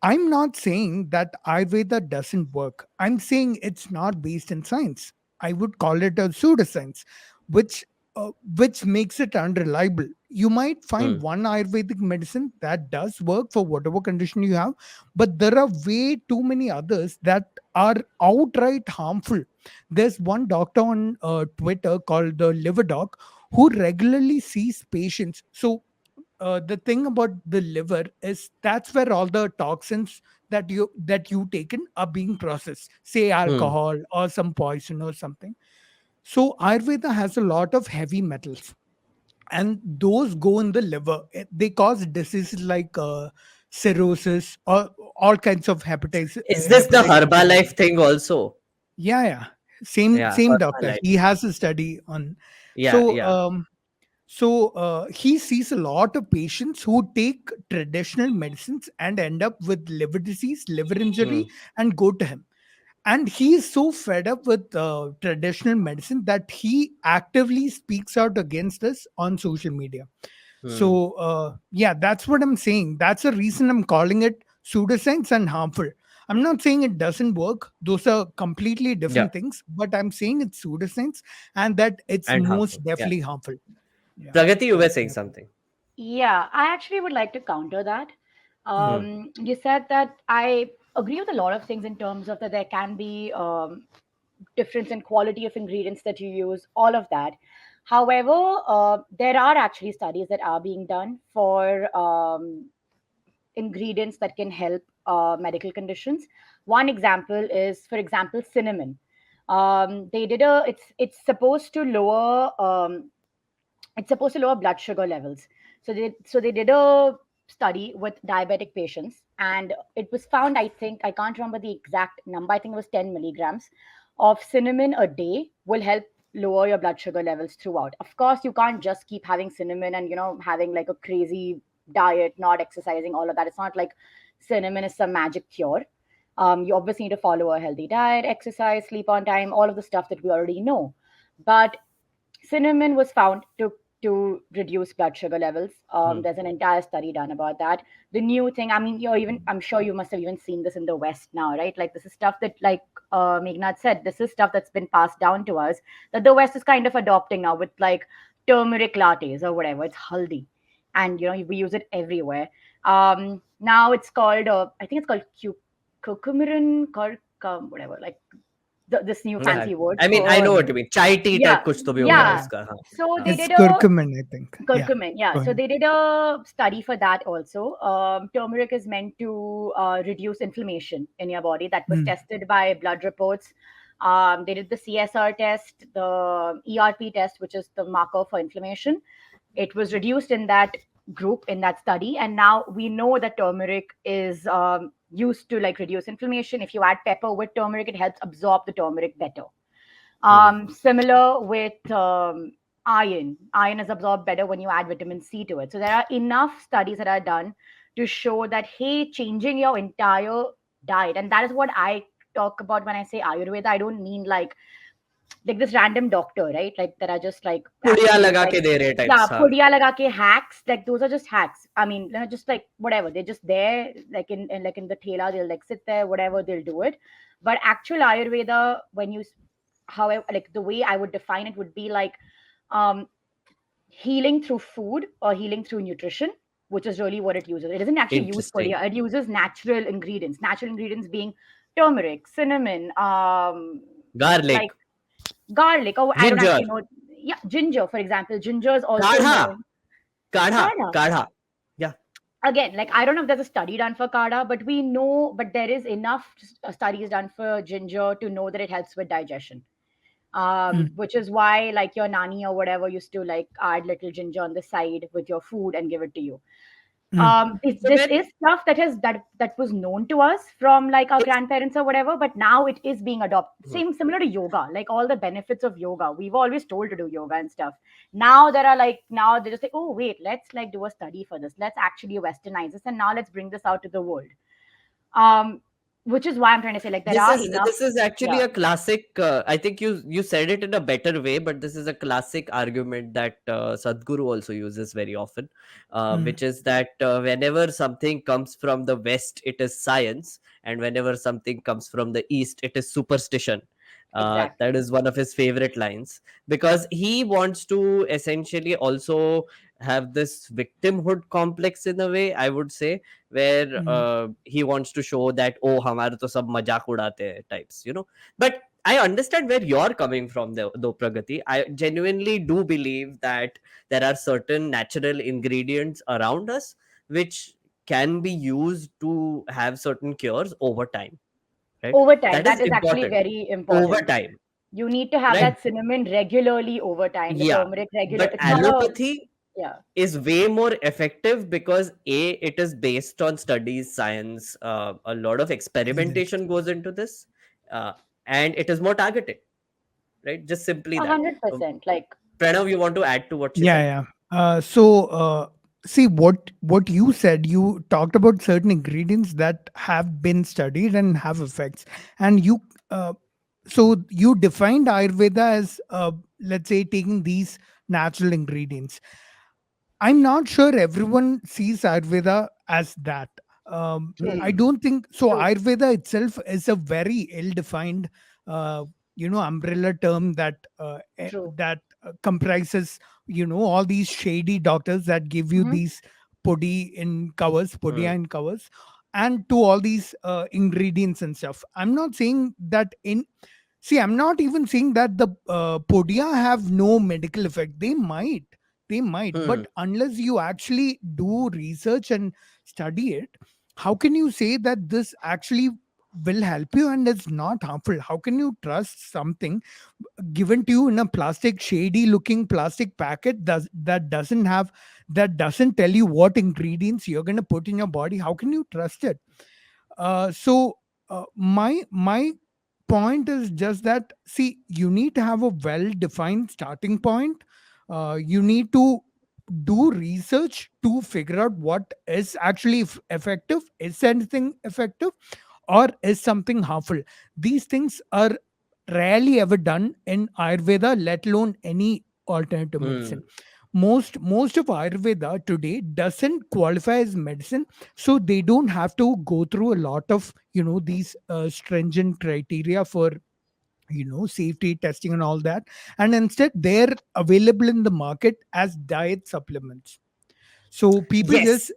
I'm not saying that Ayurveda doesn't work. I'm saying it's not based in science. I would call it a pseudoscience, which which makes it unreliable. You might find Hmm. one Ayurvedic medicine that does work for whatever condition you have, but there are way too many others that are outright harmful. There's one doctor on Twitter called the Liver Doc who regularly sees patients. So the thing about the liver is that's where all the toxins that you taken are being processed, say Hmm. alcohol or some poison or something. So Ayurveda has a lot of heavy metals, and those go in the liver. They cause diseases like cirrhosis or all kinds of Is this the hepatitis and Herbalife everything. thing also? Yeah, yeah. Same Yeah, doctor. He Herbalife. has a study on. Yeah, So yeah. he sees a lot of patients who take traditional medicines and end up with liver disease, liver Hmm. injury, and go to him. And he is so fed up with traditional medicine that he actively speaks out against us on social media. Hmm. So yeah, that's what I'm saying. That's the reason I'm calling it pseudoscience and harmful. I'm not saying it doesn't work. Those are completely Yeah, different things, but I'm saying it's pseudoscience and that it's and harmful. most Yeah. definitely harmful. Yeah, Pragati, you were saying yeah. something. Yeah, I actually would like to counter that. Hmm. You said that I agree with a lot of things in terms of that there can be difference in quality of ingredients that you use, all of that. However, there are actually studies that are being done for ingredients that can help medical conditions. One example is, for example, cinnamon. They did a. It's supposed to lower. It's supposed to lower blood sugar levels. So they did a study with diabetic patients, and it was found. I can't remember the exact number. I think it was 10 milligrams of cinnamon a day will help lower your blood sugar levels throughout. Of course, you can't just keep having cinnamon and having like a crazy diet, not exercising, all of that. It's not like cinnamon is some magic cure. You obviously need to follow a healthy diet, exercise, sleep on time, all of the stuff that we already know. But cinnamon was found to reduce blood sugar levels. Hmm. There's an entire study done about that. The new thing, I mean, I'm sure you must have even seen this in the West now, right? Like this is stuff that, like Meghnad said, this is stuff that's been passed down to us that the West is kind of adopting now with like turmeric lattes or whatever. It's haldi, and we use it everywhere. Now it's called, I think it's called curcumin, whatever, like this new Yeah. fancy word I mean, I know for. what you mean. Chai tea Yeah, type कुछ तो भी हो गया yeah. उसका. हाँ. So हाँ. they It's did a curcumin, I think. Yeah. curcumin, yeah. Go So ahead. they did a study for that also. Turmeric is meant to reduce inflammation in your body. That was Mm, tested by blood reports. They did the CSR test, the ERP test, which is the marker for inflammation. It was reduced in that group in that study, and now we know that turmeric is used to like reduce inflammation. If you add pepper with turmeric, it helps absorb the turmeric better. Hmm. Similar with iron. Iron is absorbed better when you add vitamin C to it. So there are enough studies that are done to show that, hey, changing your entire diet, and that is what I talk about when I say Ayurveda. I don't mean like this random doctor, right? Like that are just like पुड़िया actually लगा like, के दे रहे yeah, types. हाँ. pudiya laga ke hacks. Like those are just hacks. I mean, they're just like whatever. They're just there, like in the thela, they'll like sit there, whatever they'll do it. But actual Ayurveda, when you, however, like the way I would define it would be like um, healing through food or healing through nutrition, which is really what it uses. It doesn't actually use Interesting. pudiya. It uses natural ingredients. Natural ingredients being turmeric, cinnamon, Garlic, like garlic, or I don't ginger, actually know. Yeah, ginger, for example. Ginger is also काढ़ा, known. काढ़ा, Kada. काढ़ा. Yeah. Again, like I don't know if there's a study done for kada, but we know, but there is enough studies done for ginger to know that it helps with digestion. mm, Which is why like your nani or whatever used to like add little ginger on the side with your food and give it to you. mm, So This when is stuff that was known to us from like our it's grandparents or whatever, but now it is being adopted. hmm. Same similar to yoga, like all the benefits of yoga. We've always told to do yoga and stuff. Now there are like now they're just like, oh wait, let's like do a study for this. Let's actually westernize this, and now let's bring this out to the world. Um, which is why I'm trying to say like there this are is enough. this is actually Yeah. a classic. I think you said it in a better way, but this is a classic argument that Sadhguru also uses very often, mm, which is that whenever something comes from the West, it is science, and whenever something comes from the East, it is superstition. Exactly. That is one of his favorite lines, because he wants to essentially also have this victimhood complex in a way, I would say, where Mm. he wants to show that, oh, hamare to sab mazak udate hai types, But I understand where you're coming from, though, Pragati. I genuinely do believe that there are certain natural ingredients around us which can be used to have certain cures over time, right? Over time, That is that is actually important. very Over important. time, You need to have right? that cinnamon regularly over time, the Yeah. turmeric regular. But It's not a, allopathy yeah, is way more effective because it is based on studies, science, a lot of Evidence. experimentation goes into this, uh, and it is more targeted, right? Just simply a that. hundred Um, percent. Like, Pranav, you want to add to what she Yeah, said? yeah. See what you said. You talked about certain ingredients that have been studied and have effects, and uh, you defined Ayurveda as, let's say, taking these natural ingredients. I'm not sure everyone sees Ayurveda as that. I true, Hmm. don't think so. true, Ayurveda itself is a very ill-defined, umbrella term true. that comprises, all these shady doctors that give you Hmm. these podia Hmm. in covers, and to all these ingredients and stuff. I'm not saying that in See, I'm not even saying that the podia have no medical effect. They might, Hmm. but unless you actually do research and study it, how can you say that this actually will help you and it's not harmful? How can you trust something given to you in a plastic, shady looking plastic packet, that doesn't tell you what ingredients you're going to put in your body? How can you trust it? My point is just that, see, you need to have a well defined starting point. You need to do research to figure out what is actually effective. Is anything effective, or is something harmful? These things are rarely ever done in Ayurveda, let alone any alternative medicine. Hmm. Most of Ayurveda today doesn't qualify as medicine, so they don't have to go through a lot of these stringent criteria for safety testing and all that, and instead they're available in the market as diet supplements. So people just, Yes.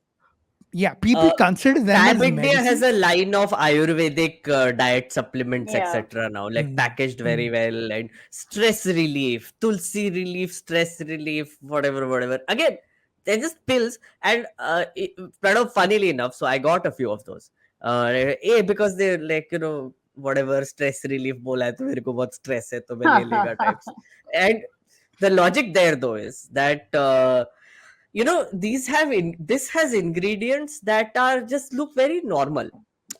yeah, people Uh, consider them Fab as India has medicine. a line of Ayurvedic diet supplements, Yeah. etc. now, like Mm, packaged very mm. well, and stress relief, tulsi relief, stress relief, whatever, whatever. Again, they're just pills. And Pranav, funnily enough, so I got a few of those. Because they're like, whatever, stress relief bola hai, to mere ko bahut stress hai, to main le lega types. And the logic there, though, is that. This has ingredients that are just look very normal,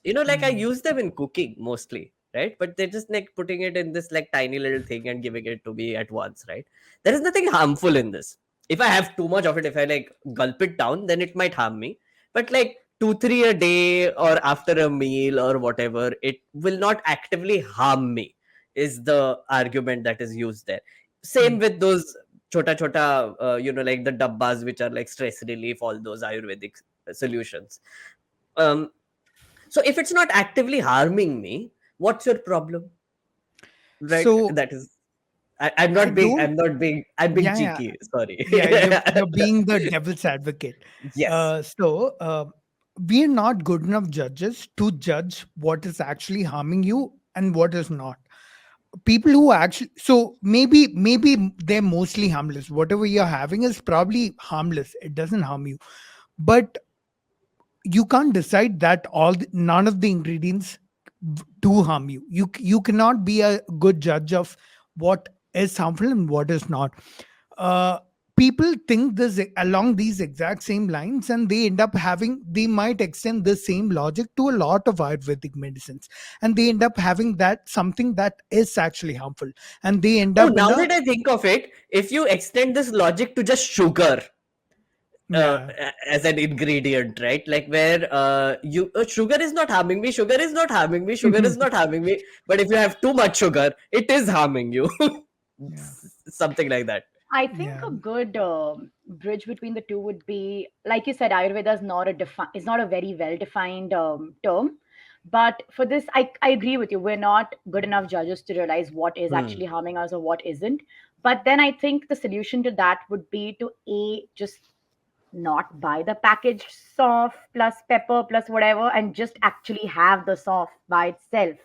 like I Mm. use them in cooking mostly, right? But they're just like putting it in this like tiny little thing and giving it to me at once, right? There is nothing harmful in this. If I have too much of it, if I like gulp it down, then it might harm me. But like 2 3 a day or after a meal or whatever, it will not actively harm me, is the argument that is used there. Same Mm. with those chota chota, like the dabbas which are like stress relief, all those Ayurvedic solutions. Um, so if it's not actively harming me, what's your problem, right? So That is, I'm I not being, don't. I'm being Yeah, yeah, cheeky. Sorry. yeah. You're being the devil's advocate. Yes. We are not good enough judges to judge what is actually harming you and what is not. People who actually, so maybe they're mostly harmless. Whatever you're having is probably harmless. It doesn't harm you, but you can't decide that none of the ingredients do harm you. You cannot be a good judge of what is harmful and what is not. uh, People think this along these exact same lines, and they might extend the same logic to a lot of Ayurvedic medicines, and they end up having that something that is actually harmful, and they end Oh, up in now a, that I think of it, if you extend this logic to just sugar, yeah. as an ingredient, right? Like where you sugar is not harming me, sugar is not harming me, sugar is not harming me. But if you have too much sugar, it is harming you. Yeah, Something like that. I think yeah. a good bridge between the two would be, like you said, Ayurveda is not a very well defined term. But for this, I agree with you. We're not good enough judges to realize what is Hmm. actually harming us or what isn't. But then I think the solution to that would be to just not buy the packaged soft plus pepper plus whatever and just actually have the soft by itself.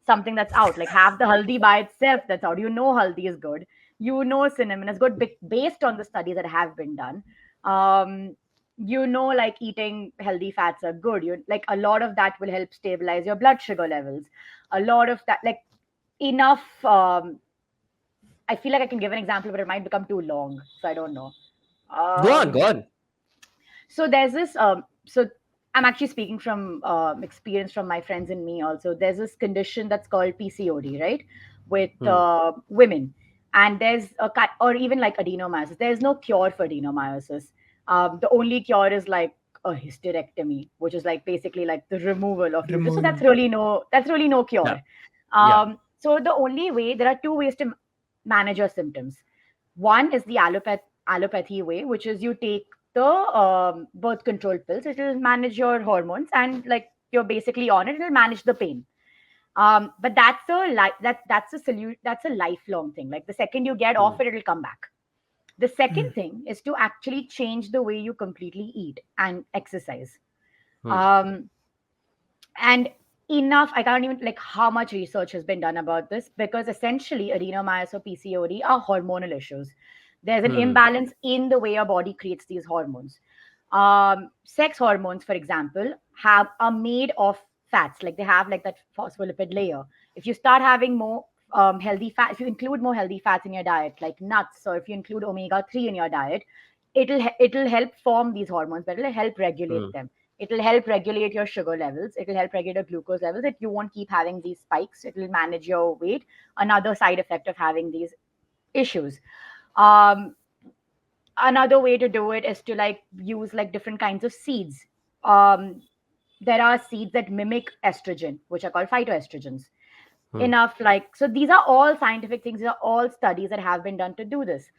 Something that's out, like have the haldi by itself that's out. You know haldi is good. You know cinnamon is good based on the studies that have been done. Like eating healthy fats are good. You like a lot of that will help stabilize your blood sugar levels. A lot of that, like enough. I feel like I can give an example, but it might become too long, so I don't know. Go on, go Um, on. so there's this so I'm actually speaking from experience from my friends and me also. There's this condition that's called PCOD, right, with Hmm. women. And there's or even like adenomyosis, there's no cure for adenomyosis. The only cure is like a hysterectomy, which is like basically like the removal of uterus. So Removing. that's really no Yeah, cure. yeah. So the only way, there are two ways to manage your symptoms. One is the allopathy way, which is you take the birth control pills. It will manage your hormones, and like you're basically on it. It'll manage the pain. But that's a solution. That's a lifelong thing. Like the second you get Hmm. off it, it'll come back. The second Mm. thing is to actually change the way you completely eat and exercise. Hmm. Um, and enough, I can't even like how much research has been done about this, because essentially adenomyosis or PCOD are hormonal issues. There's an Hmm. imbalance in the way your body creates these hormones. Sex hormones, for example, have are made of fats. Like they have like that phospholipid layer. If you start having more healthy fat, if you include more healthy fats in your diet, like nuts, or if you include omega 3 in your diet, it'll help form these hormones, but it'll help Hmm. regulate them. It'll help regulate your sugar levels. It'll help regulate your glucose levels. That you won't keep having these spikes. It'll manage your weight. Another side effect of having these issues. Um, Another way to do it is to like use like different kinds of seeds. Um, there are seeds that mimic estrogen, which are called phytoestrogens. Hmm. Enough, like, so these are all scientific things. These are all studies that have been done to do this.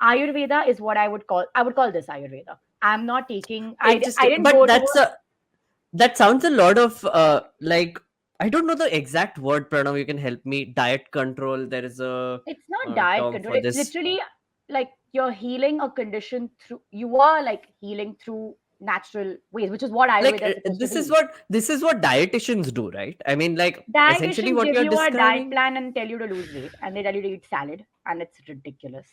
Ayurveda is what I would call this Ayurveda. I'm not taking. I Interesting, didn't but go to a. that sounds a lot of like, I don't know the exact word. Pranav, you can help me. Diet control. There is a It's not diet term control. for It's this. literally like you're healing a condition through. You are like healing through natural ways, which is what Like Ayurveda is supposed to be. this is what dietitians do, right? I mean, like essentially Dietitians what give you're you a diet describing. plan and tell you to lose weight, and they tell you to eat salad, and it's ridiculous.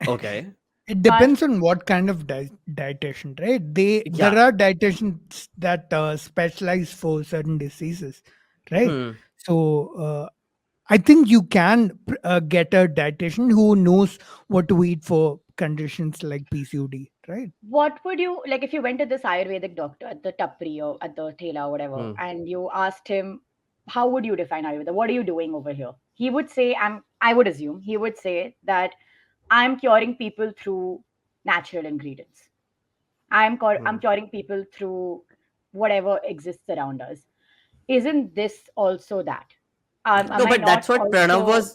Okay. It But depends on what kind of dietitian, right? There Yeah. are dietitians that specialize for certain diseases, right? Hmm. So I think you can get a dietitian who knows what to eat for conditions like PCOD, right? what would you like if you went to this Ayurvedic doctor at the Tapri or at the Thela or whatever, Hmm. and you asked him, how would you define Ayurveda? What are you doing over here? He would say, I would assume he would say that I'm curing people through natural ingredients. I'm Hmm. curing people through whatever exists around us. Isn't this also that? Am No, I but not also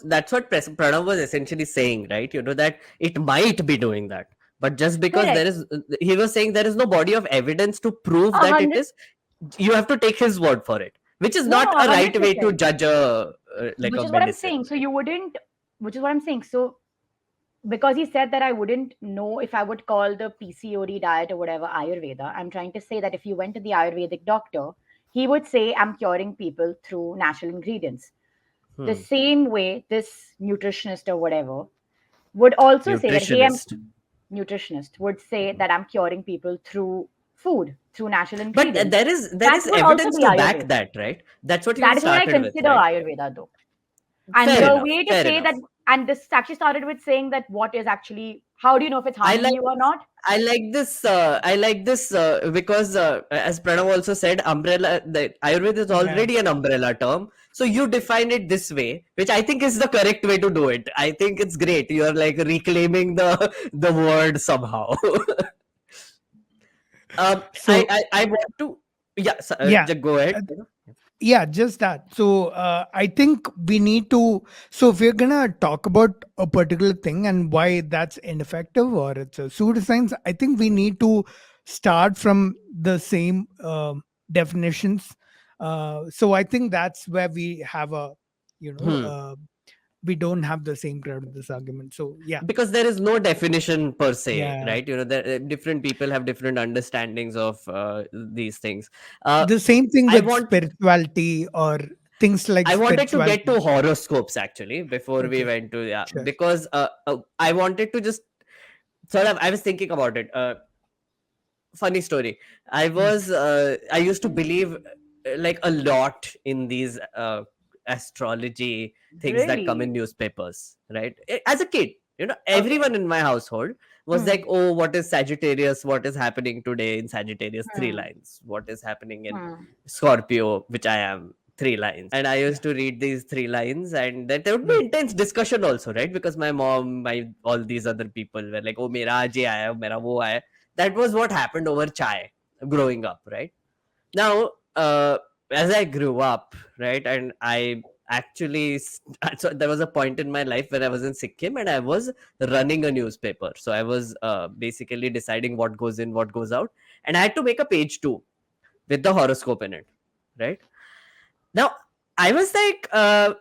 that's what Pranav was essentially saying, right? You know that it might be doing that, but just because correct? there is, he was saying there is no body of evidence to prove A that it hundred, is. You have to take his word for it, which is no, not no, a a right hundred way to percent. judge a like Which a is what I'm medicine. saying. So you wouldn't, which is what I'm saying. So because he said that I wouldn't know if I would call the PCOD diet or whatever Ayurveda, I'm trying to say that if you went to the Ayurvedic doctor, he would say, I'm curing people through natural ingredients. The Hmm. same way this nutritionist or whatever would also say that, hey, I'm Nutritionist. nutritionist would say that I'm curing people through food, through natural But ingredients. there That is would also evidence be to back Ayurveda. that, right? That's what you That is what I started with, consider right? Ayurveda, though. And Fair the enough. way to Fair say that, enough. and this actually started with saying that what is actually, how do you know if it's I harming like you or not? I like this. I like this because, as Pranav also said, umbrella. The Ayurveda is Yeah. already an umbrella term, so you define it this way, which I think is the correct way to do it. I think it's great. You're like reclaiming the word somehow. So I want to. Yeah. yeah, Just go ahead. uh, yeah, just that. So I think we need to. So if we're gonna talk about a particular thing and why that's ineffective or it's a pseudoscience, I think we need to start from the same definitions. So I think that's where we have a, you know, Hmm. we don't have the same crowd in this argument. So yeah, Because there is no definition per se, yeah. right? Different people have different understandings of these things. uh, The same thing I with want spirituality or things like I wanted to get to spirituality. horoscopes actually before we Okay, went to, yeah, sure. because I wanted to just sort of, I was thinking about it. Funny story. Mm, I used to believe like a lot in these astrology things that come in Really? newspapers, right? As a kid, Okay. everyone in my household was like, Hmm. oh, what is Sagittarius, what is happening today in Sagittarius, three Hmm. lines, what is happening in Hmm. Scorpio, which I am, three lines. And I yeah. used to read these three lines, and that there would be Mm, intense discussion also, right? Because my mom, my all these other people were like, oh, mera aaj ye aaya, mera wo aaya. That was what happened over chai growing up, right? Now, as I grew up, right, and I actually, so there was a point in my life when I was in Sikkim and I was running a newspaper. So I was basically deciding what goes in, what goes out, and I had to make a page too with the horoscope in it, right? Now, I was like,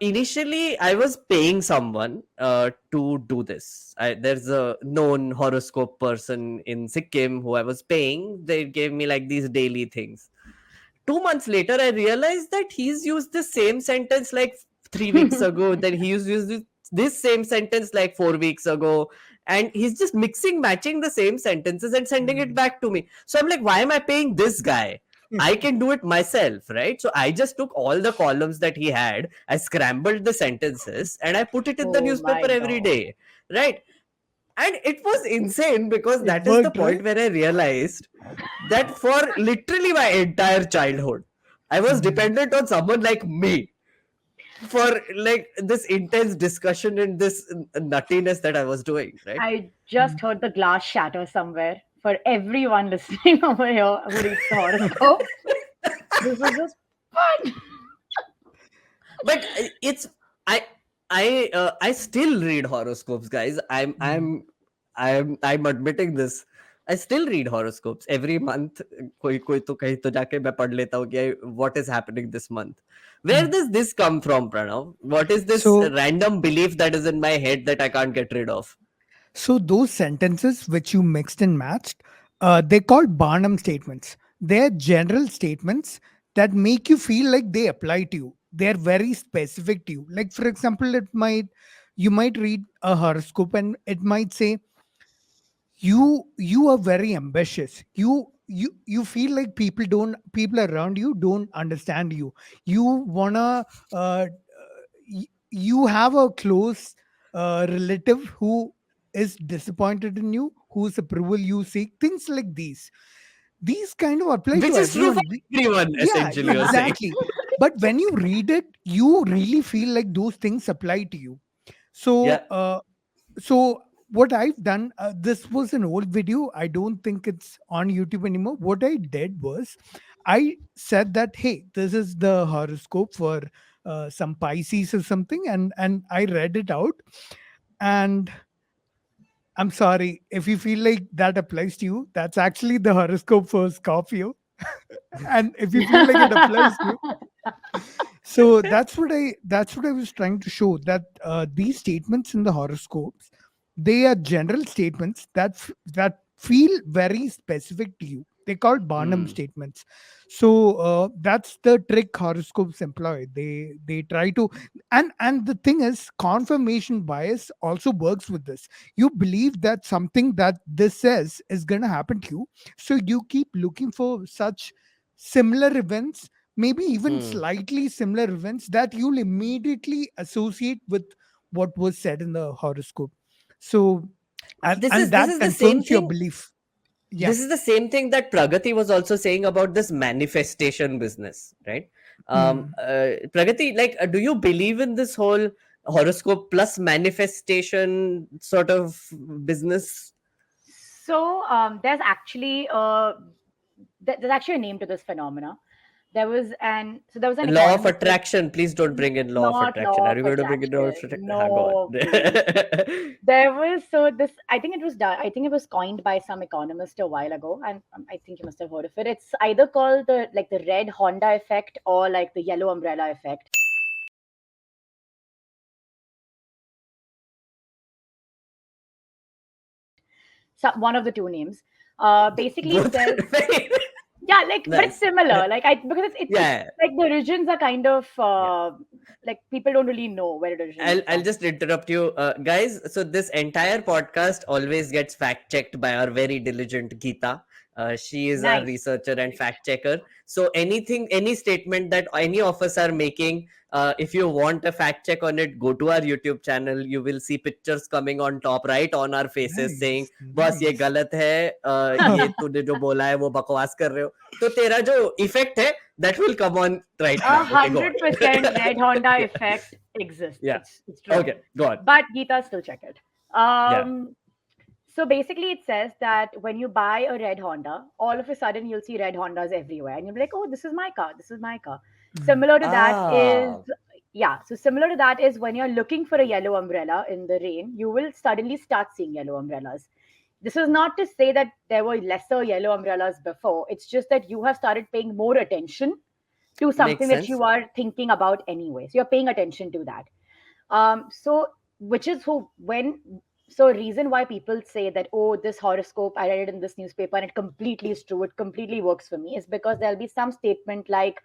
initially, I was paying someone to do this. There's a known horoscope person in Sikkim who I was paying. They gave me like these daily things. 2 months later, I realized that he's used the same sentence like 3 weeks ago. Then he used this same sentence like 4 weeks ago. And he's just mixing, matching the same sentences and sending it mm. back to me. So I'm like, why am I paying this guy? I can do it myself, right? So I just took all the columns that he had, I scrambled the sentences, and I put it in the Oh my newspaper every God. day, right? And it was insane because It that is the worked, right? point where I realized that for literally my entire childhood, I was Mm. dependent on someone like me for like this intense discussion and this nuttiness that I was doing, right? I Mm. just heard the glass shatter somewhere for everyone listening over here who reads the horoscopes. This was just fun. But it's I still read horoscopes, guys. Mm. I'm admitting this. I still read horoscopes every month. कोई कोई तो कहीं तो जाके मैं पढ़ लेता हूँ कि what is happening this month. Where Mm. does this come from, Pranav? What is this So, random belief that is in my head that I can't get rid of? so those sentences which you mixed and matched, they're called Barnum statements. They're general statements that make you feel like they apply to you. They're very specific to you. Like for example, you might read a horoscope and it might say you are very ambitious. You feel like people around you don't understand you. You wanna you have a close relative who is disappointed in you, whose approval you seek, things like these kind of apply Which to is true for everyone. everyone, Yeah, essentially, you're saying. exactly. But when you read it, you really feel like those things apply to you. Yeah. So uh, so what I've done, this was an old video. I don't think it's on YouTube anymore. What I did was I said that, hey, this is the horoscope for some Pisces or something, and I read it out. And I'm sorry if you feel like that applies to you. That's actually the horoscope for Scorpio. And if you feel like it applies to you, so that's what I was trying to show, that these statements in the horoscopes, they are general statements that feel very specific to you. They're called Barnum Hmm. statements. So that's the trick horoscopes employ. They try to, and the thing is, confirmation bias also works with this. You believe that something that this says is going to happen to you, so you keep looking for such similar events, maybe even Hmm. slightly similar events that you'll immediately associate with what was said in the horoscope. So, and This that is the same confirms your thing. belief. Yeah. This is the same thing that Pragati was also saying about this manifestation business, right? Hmm. Pragati, like, do you believe in this whole horoscope plus manifestation sort of business? So there's actually a name to this phenomena. There was an Law of economist attraction. Please don't bring in law of not attraction. law Are of you going to bring in law of attraction. attraction? Go No, on. please. there was so this. I think it was done. I think it was coined by some economist a while ago, and I think you must have heard of it. It's either called the red Honda effect or like the yellow umbrella effect. So one of the two names. Basically, it Both says are very yeah, like but it's nice. similar. Like I because it's Yeah, like the origins are kind of yeah. like people don't really know where it originates I'll from. just interrupt you, guys. So this entire podcast always gets fact checked by our very diligent Geeta. She is our Nice. researcher and fact checker. So anything, any statement that any of us are making, if you want a fact check on it, go to our YouTube channel. You will see pictures coming on top, right on our faces, saying, Nice, "बस ये nice. गलत है, ये तूने जो बोला है वो बकवास कर रहे हो." तो तेरा जो इफेक्ट है, that will come on right now. Okay, go 100% on. red Honda Yeah, effect exists. yeah. It's true. Okay, go on. But Geeta, still check it. Yeah. So basically, it says that when you buy a red Honda, all of a sudden you'll see red Hondas everywhere, and you'll be like, "Oh, this is my car. This is my car." Mm. Similar to that is Ah, yeah. So similar to that is when you're looking for a yellow umbrella in the rain, you will suddenly start seeing yellow umbrellas. This is not to say that there were lesser yellow umbrellas before. It's just that you have started paying more attention to makes something that sense. you are thinking about anyway. So you're paying attention to that. So which is who when so reason why people say that, oh, this horoscope I read it in this newspaper and it completely is true, it completely works for me, is because there'll be some statement like,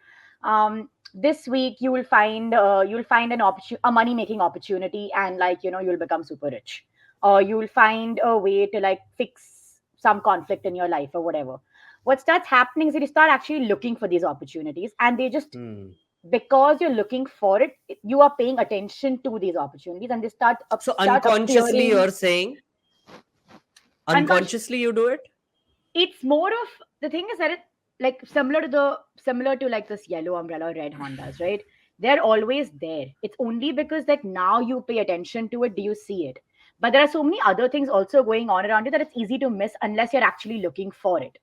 this week you'll find a money making opportunity, and like you'll become super rich, or you'll find a way to like fix some conflict in your life or whatever. What starts happening is that you start actually looking for these opportunities, and they just Hmm. because you're looking for it, you are paying attention to these opportunities, and they So start unconsciously, appearing you're saying unconscious. unconsciously you do it. It's more of the thing is that it like similar to like this yellow umbrella red Hondas, right? They're always there. It's only because that now you pay attention to it, do you see it? But there are so many other things also going on around you that it's easy to miss unless you're actually looking for it,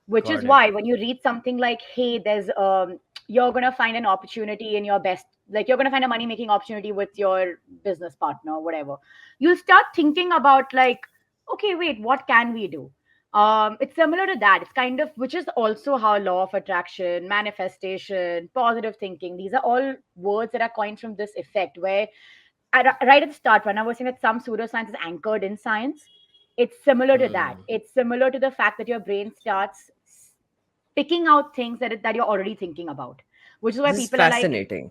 which is Got it. why when you read something like, hey, there's you're going to find an opportunity in your best, like you're going to find a money making opportunity with your business partner or whatever, you start thinking about like, okay, wait, what can we do? It's similar to that. It's kind of, which is also how law of attraction, manifestation, positive thinking, these are all words that are coined from this effect where right at the start when I was saying that some pseudoscience is anchored in science, it's similar to that. Hmm. It's similar to the fact that your brain starts picking out things that you're already thinking about, which is why This is people are like fascinating.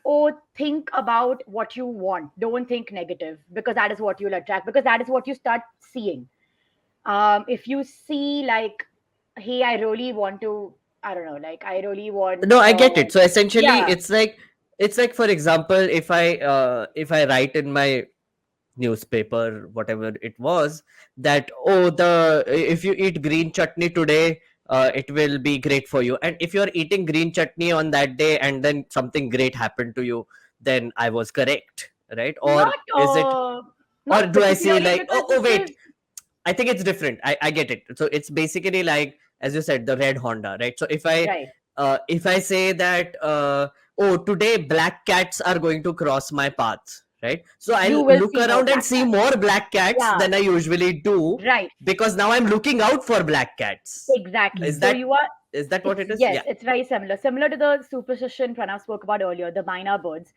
oh, think about what you want, don't think negative, because that is what you'll attract, because that is what you start seeing. If you see like, hey, I really want to, I don't know, like I really want No, I get it. So essentially, yeah, it's like for example, if I write in my newspaper, whatever it was, that oh, the if you eat green chutney today, it will be great for you. And if you're eating green chutney on that day and then something great happened to you, then I was correct, right? Or not is it? Or not do I say particularly, like, because oh, this oh is wait, I think it's different. I get it. So it's basically like, as you said, the red Honda, right? So right. if I say that oh, today black cats are going to cross my path, right? So You I'll will look see more around and black see cats. more black cats Yeah, than I usually do, right. because now I'm looking out for black cats. Exactly. Is Mm. So that you are, is that what it's it is? yes, Yeah. it's very similar. Similar to the superstition Pranav spoke about earlier, the minor birds.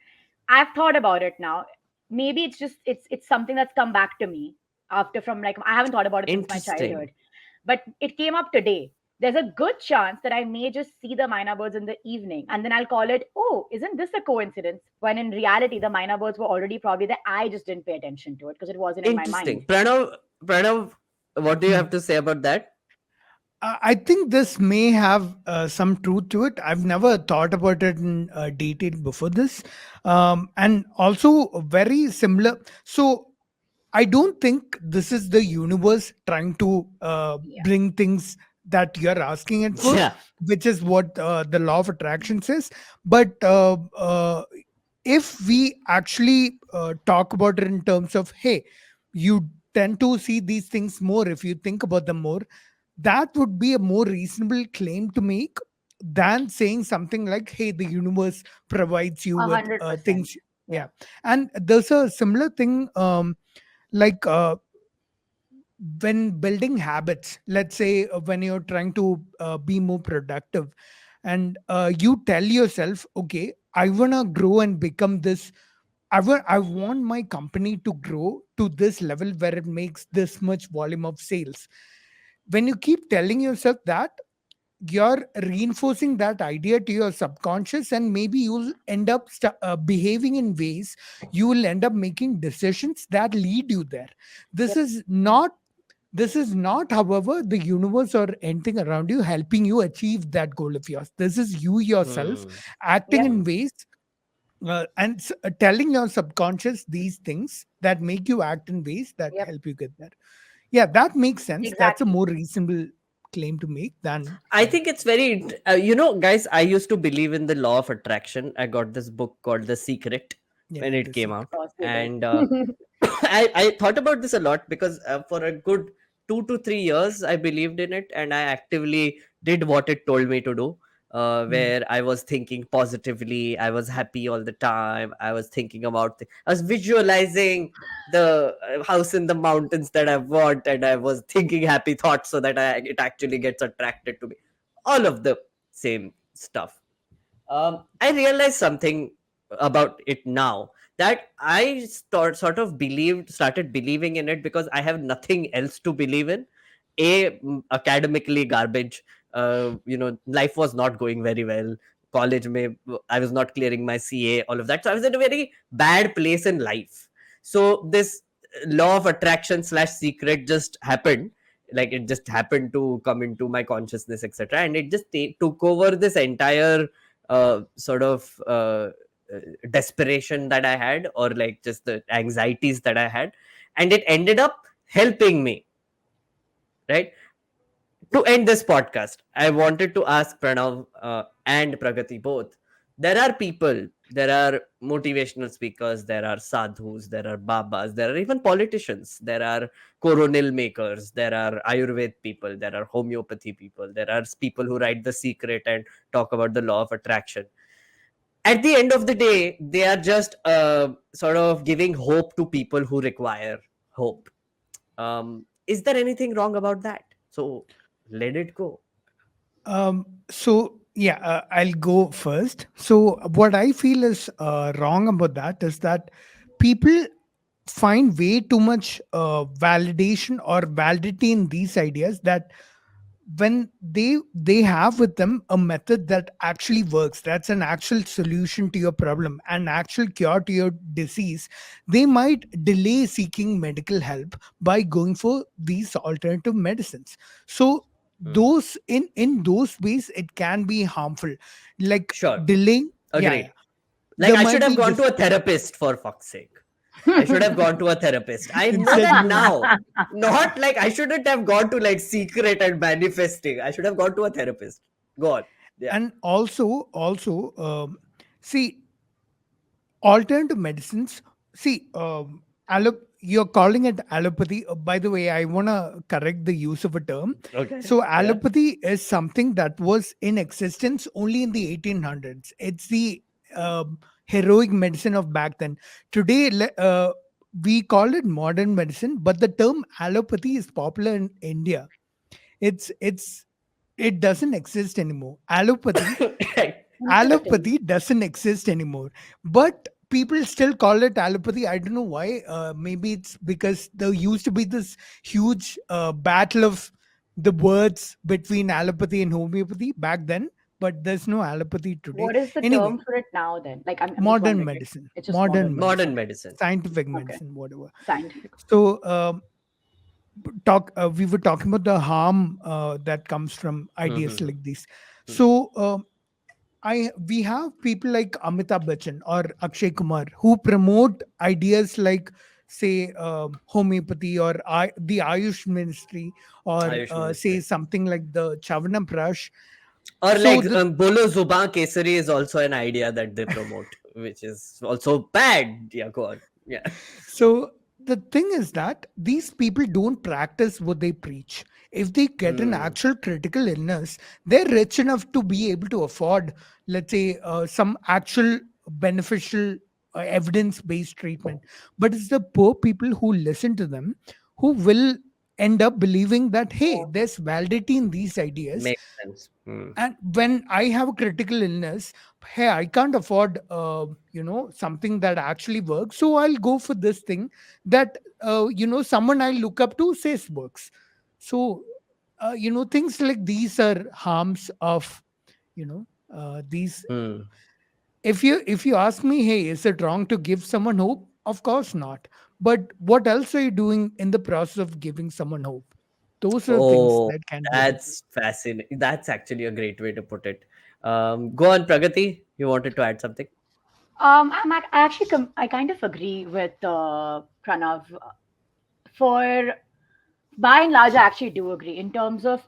I've thought about it now. Maybe it's just it's something that's come back to me after from like I haven't thought about it since my Interesting. childhood. But it came up today. There's a good chance that I may just see the minor birds in the evening and then I'll call it, oh, isn't this a coincidence? When in reality the minor birds were already probably there. I just didn't pay attention to it because it wasn't in my Interesting. mind. Pranav, what do you Mm. have to say about that? I think this may have some truth to it. I've never thought about it in detail before this. And also, very similar. So, I don't think this is the universe trying to Yeah. bring things that you're asking it for, Yeah. which is what the law of attraction says. But if we actually talk about it in terms of, hey, you tend to see these things more if you think about them more, that would be a more reasonable claim to make than saying something like, hey, the universe provides you A with hundred percent. things. Yeah. Yeah. And there's a similar thing, like when building habits, let's say when you're trying to be more productive, and you tell yourself, okay, I want to grow and become this. I want my company to grow to this level where it makes this much volume of sales. When you keep telling yourself that, you're reinforcing that idea to your subconscious, and maybe you'll end up behaving in ways, you will end up making decisions that lead you there. This Yep. is not this is not, however, the universe or anything around you helping you achieve that goal of yours. This is you yourself Hmm. acting Yep. in Hmm. ways, and telling your subconscious these things that make you act in ways that Yep. help you get there. Yeah, that makes sense. That's a Exactly. more reasonable claim to make than I saying. think it's very, guys, I used to believe in the law of attraction. I got this book called The Secret when Yeah, it the came secret. out. Of course you did. And I thought about this a lot because for a good 2 to 3 years, I believed in it and I actively did what it told me to do. Mm. Where I was thinking positively, I was happy all the time. I was thinking about, I was visualizing the house in the mountains that I want, and I was thinking happy thoughts so that it actually gets attracted to me. All of the same stuff. I realized something about it now, that I sort of started believing in it because I have nothing else to believe in. Academically garbage. Life was not going very well. College may I was not clearing my CA, all of that. So I was in a very bad place in life. So this law of attraction slash secret just happened. Like it just happened to come into my consciousness, etc., and it just took over this entire sort of desperation that I had, or like just the anxieties that I had, and it ended up helping me, right? To end this podcast, I wanted to ask Pranav and Pragati both. There are motivational speakers, there are sadhus, there are babas, there are even politicians, there are coronal makers, there are Ayurveda people, there are homeopathy people, there are people who write The Secret and talk about the law of attraction. At the end of the day, they are just sort of giving hope to people who require hope. Is there anything wrong about that? So let it go. So yeah, I'll go first. So what I feel is wrong about that is that people find way too much validation or validity in these ideas, that when they have with them a method that actually works, that's an actual solution to your problem, an actual cure to your disease, they might delay seeking medical help by going for these alternative medicines. So Hmm. those, in those ways, it can be harmful, like Sure. delaying. Yeah, yeah. Agreed. Like There I should might have be gone to a therapist, for fuck's sake. I should have gone to a therapist. I know instead that you. now. Not like I shouldn't have gone to like secret and manifesting. I should have gone to a therapist. Go on. Yeah. And also see, alternative medicines, see, you're calling it allopathy. By the way, I want to correct the use of a term. Okay. So Yeah. allopathy is something that was in existence only in the 1800s. It's the heroic medicine of back then. Today, we call it modern medicine, but the term allopathy is popular in India. It's it doesn't exist anymore. Right. Interesting. Allopathy doesn't exist anymore, but people still call it allopathy. I don't know why. Maybe it's because there used to be this huge battle of the words between allopathy and homeopathy back then, but there's no allopathy today. What is the Anyway, term for it now then? Like I'm just modern wondering. medicine, It's just modern modern medicine. medicine, Modern medicine. scientific Okay. medicine, whatever. Scientific. So we were talking about the harm that comes from ideas Mhm. like these. Hmm. So I we have people like Amitabh Bachchan or Akshay Kumar who promote ideas like, say, homeopathy, or the Ayush ministry, or Ayush say ministry. something like the Chavana Prash. Or So like the Bolo Zuban Kesari is also an idea that they promote, which is also bad. Yeah, go on. Yeah. so the thing is that these people don't practice what they preach. If they get an Hmm. actual critical illness, they're rich enough to be able to afford, let's say, some actual beneficial evidence based treatment, but it's the poor people who listen to them who will end up believing that, hey, there's validity in these ideas. Makes sense. Hmm. And when I have a critical illness, hey, I can't afford something that actually works, so I'll go for this thing that someone I look up to says works. So things like these are harms of these. Hmm. If you ask me, hey, is it wrong to give someone hope? Of course not. But what else are you doing in the process of giving someone hope? Those are things Oh, that can be harmful. that's fascinating. That's actually a great way to put it. Go on, Pragati. You wanted to add something? I actually I kind of agree with Pranav. For by and large, I actually do agree in terms of,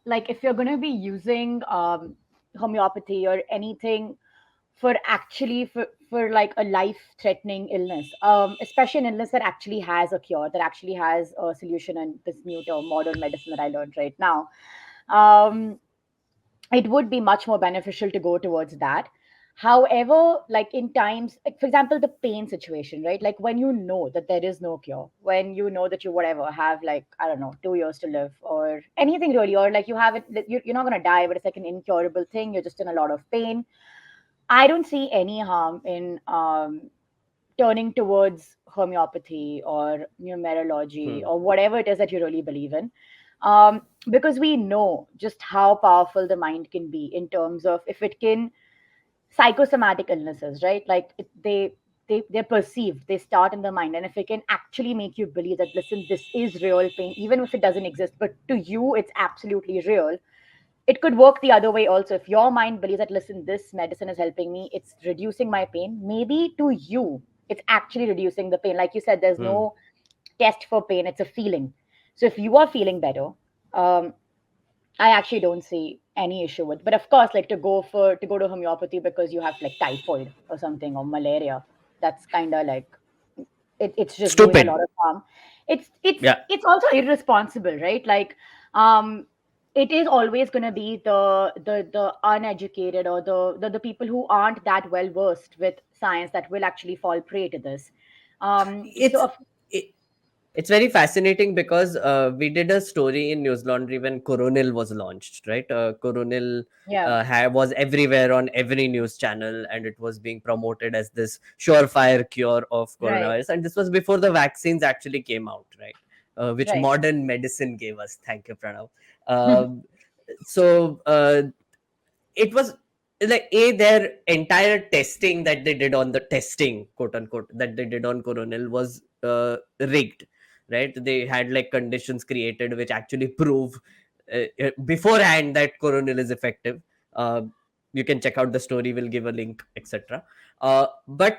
like, if you're going to be using homeopathy or anything for actually for like a life threatening illness, especially an illness that actually has a cure, that actually has a solution, and this new term modern medicine that I learned right now, um, it would be much more beneficial to go towards that. However, like in times, like for example, the pain situation, right? Like when you know that there is no cure, when you know that you whatever have, like, I don't know, 2 years to live or anything really, or like you have it, you're not going to die, but it's like an incurable thing, you're just in a lot of pain. I don't see any harm in turning towards homeopathy or numerology Hmm. or whatever it is that you really believe in, because we know just how powerful the mind can be in terms of if it can psychosomatic illnesses, right? Like they're perceived, they start in the mind, and if it can actually make you believe that, listen, this is real pain, even if it doesn't exist, but to you it's absolutely real. It could work the other way also. If your mind believes that, listen, this medicine is helping me, it's reducing my pain, maybe to you it's actually reducing the pain. Like you said, there's Hmm. no test for pain, it's a feeling. So if you are feeling better, um, I actually don't see any issue with. But of course, like to go to homeopathy because you have like typhoid or something or malaria, that's kind of like it's just doing a Stupid. lot of harm. Yeah. It's also irresponsible, right? Like, um, it is always going to be the uneducated or the people who aren't that well versed with science that will actually fall prey to this. So It's it, it's very fascinating because we did a story in News Laundry when Coronil was launched, right? Coronil yeah, was everywhere on every news channel, and it was being promoted as this surefire cure of right, coronavirus. And this was before the vaccines actually came out, right? Which right, modern medicine gave us. Thank you, Pranav. Um, so it was like their entire testing that they did on the testing, quote unquote, that they did on Coronel was rigged, right? They had like conditions created which actually prove beforehand that Coronel is effective. uh, you can check out the story, we'll give a link, etc. But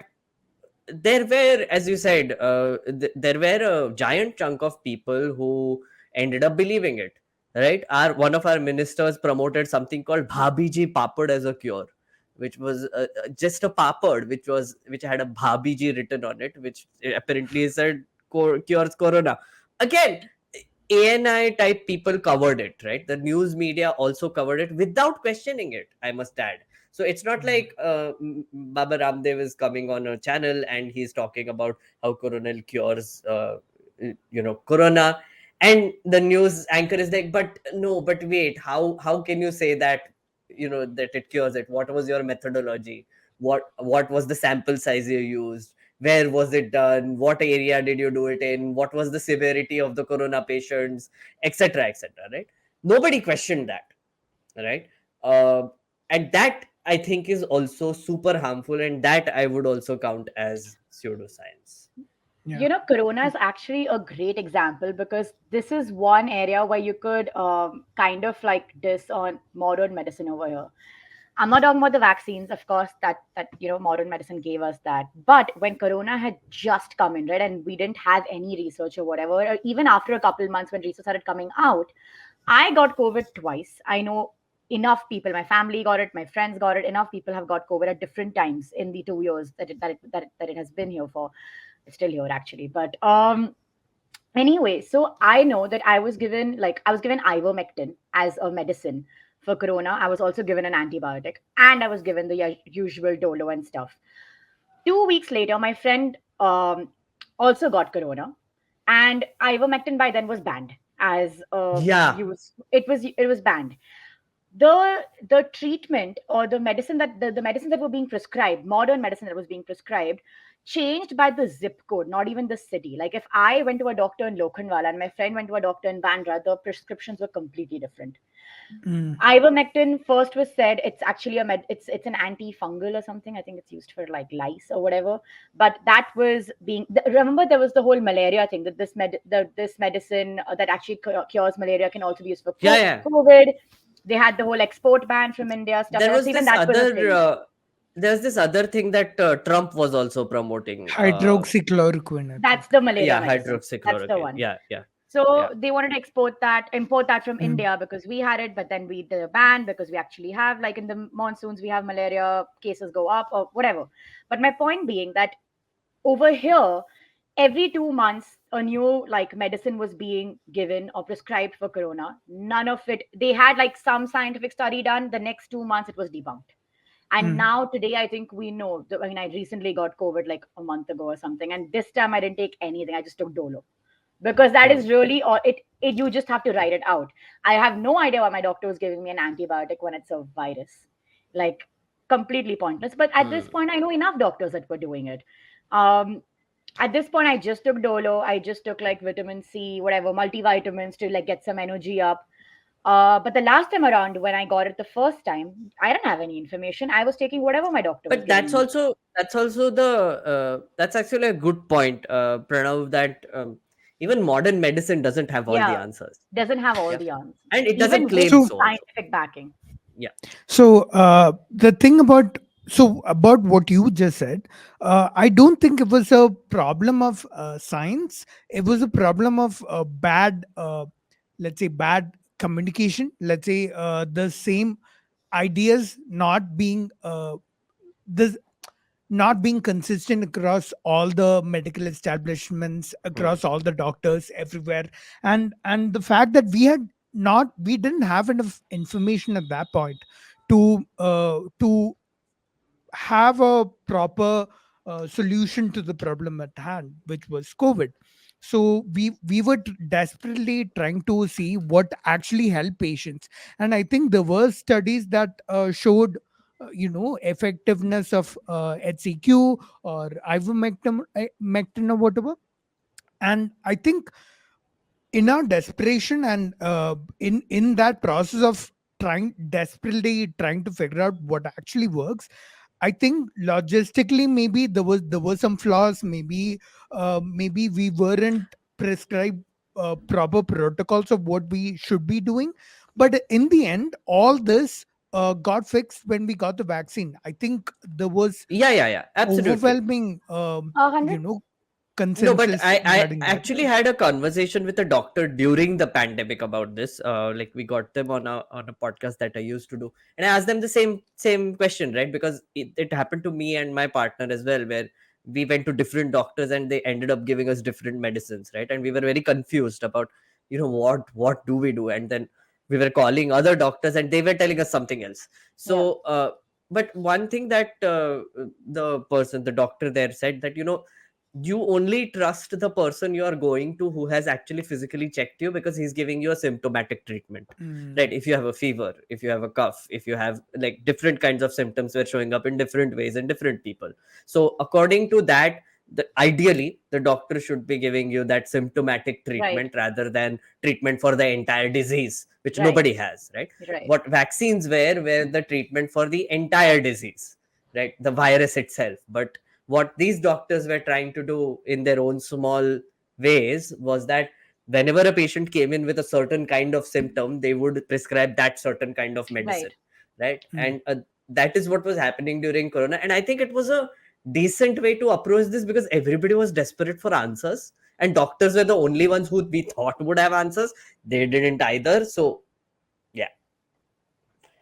there were, as you said, there were a giant chunk of people who ended up believing it, right? One of our ministers promoted something called bhabiji papad as a cure, which was just a papad which had a bhabiji written on it, which apparently said cures corona. Again, ANI type people covered it, right? The news media also covered it without questioning it, I must add. So it's not Mm. like Baba Ramdev is coming on a channel and he's talking about how coronal cures, corona, and the news anchor is like, but no, but wait, how can you say that, that it cures it? What was your methodology? What was the sample size you used? Where was it done? What area did you do it in? What was the severity of the corona patients, etc., etc., right? Nobody questioned that, right? uh, and that, I think, is also super harmful, and that I would also count as pseudoscience. Yeah. you know, corona is actually a great example because this is one area where you could kind of like diss on modern medicine over here. I'm not talking about the vaccines, of course, that modern medicine gave us that. But when corona had just come in, right, and we didn't have any research or whatever, or even after a couple months when research started coming out, I got COVID twice. I know enough people, my family got it, my friends got it, enough people have got COVID at different times in the 2 years that it has been here for. It's still here actually. But anyway, so I know that I was given ivermectin as a medicine for corona. I was also given an antibiotic, and I was given the usual dolo and stuff. 2 weeks later, my friend also got corona, and ivermectin by then was banned as Yeah, use. It was banned. The treatment or the medicine the medicine that were being prescribed, modern medicine that was being prescribed, changed by the zip code, not even the city. Like if I went to a doctor in Lokhandwala and my friend went to a doctor in Bandra, the prescriptions were completely different. Mm. Ivermectin first was said it's actually it's an antifungal or something. I think it's used for like lice or whatever. But that was being remember there was the whole malaria thing that this medicine that actually cures malaria can also be used for yeah, yeah. COVID. They had the whole export ban from India, stuff There like that. was So even this that was a other thing. there's this other thing that Trump was also promoting. Hydroxychloroquine, I That's think. the malaria Yeah, medicine. That's the hydroxychloroquine. one. Yeah, yeah, So yeah. they wanted to import that from Mm. India because we had it, but then we did a ban because we actually have, like in the monsoons, we have malaria cases go up or whatever. But my point being that over here, every 2 months, a new like medicine was being given or prescribed for corona. None of it, they had like some scientific study done. The next 2 months, it was debunked. And Mm. now today, I think we know. I mean, I recently got COVID like a month ago or something, and this time I didn't take anything. I just took Dolo because that Hmm. is really all it you just have to write it out. I have no idea why my doctor was giving me an antibiotic when it's a virus, like completely pointless. But at this Hmm. point I know enough doctors that were doing it. um at this point I just took Dolo, I just took like vitamin C, whatever, multivitamins to like get some energy up. But the last time around when I got it the first time, I didn't have any information. I was taking whatever my doctor was But giving me. that's also the that's actually a good point, Pranav, that even modern medicine doesn't have all the Yeah, answers. doesn't have all Yeah, the answers, and it doesn't even with claim So, so also. scientific backing. Yeah. so the thing about about what you just said, I don't think it was a problem of science. It was a problem of bad, let's say, bad communication. Let's say the same ideas not being the not being consistent across all the medical establishments, Hmm. across all the doctors everywhere. And the fact that we didn't have enough information at that point to have a proper solution to the problem at hand, which was COVID. So we were desperately trying to see what actually helped patients, and I think there were studies that showed, effectiveness of HCQ or ivermectin, or whatever. And I think in our desperation and in that process of trying to figure out what actually works, I think logistically maybe there were some flaws. Maybe we weren't prescribed proper protocols of what we should be doing. But in the end, all this got fixed when we got the vaccine. I think there was Yeah, yeah, yeah, absolutely. overwhelming, 100. No, but consensus I regarding that. actually had a conversation with a doctor during the pandemic about this. Like we got them on a podcast that I used to do, and I asked them the same question, right? Because it happened to me and my partner as well, where we went to different doctors and they ended up giving us different medicines, right? And we were very confused about, what do we do? And then we were calling other doctors and they were telling us something else. Yeah, So, but one thing that the doctor there said that you only trust the person you are going to who has actually physically checked you, because he's giving you a symptomatic treatment, Mm. right? If you have a fever, if you have a cough, if you have like different kinds of symptoms were showing up in different ways in different people. So according to that, ideally the doctor should be giving you that symptomatic right, treatment rather than treatment for the entire disease, which right, nobody has, right? right, What vaccines were the treatment for the entire disease, right, the virus itself. But what these doctors were trying to do in their own small ways was that whenever a patient came in with a certain kind of symptom, they would prescribe that certain kind of medicine, right. right? Mm. And that is what was happening during corona, and I think it was a decent way to approach this because everybody was desperate for answers, and doctors were the only ones who we thought would have answers. They didn't either. So yeah.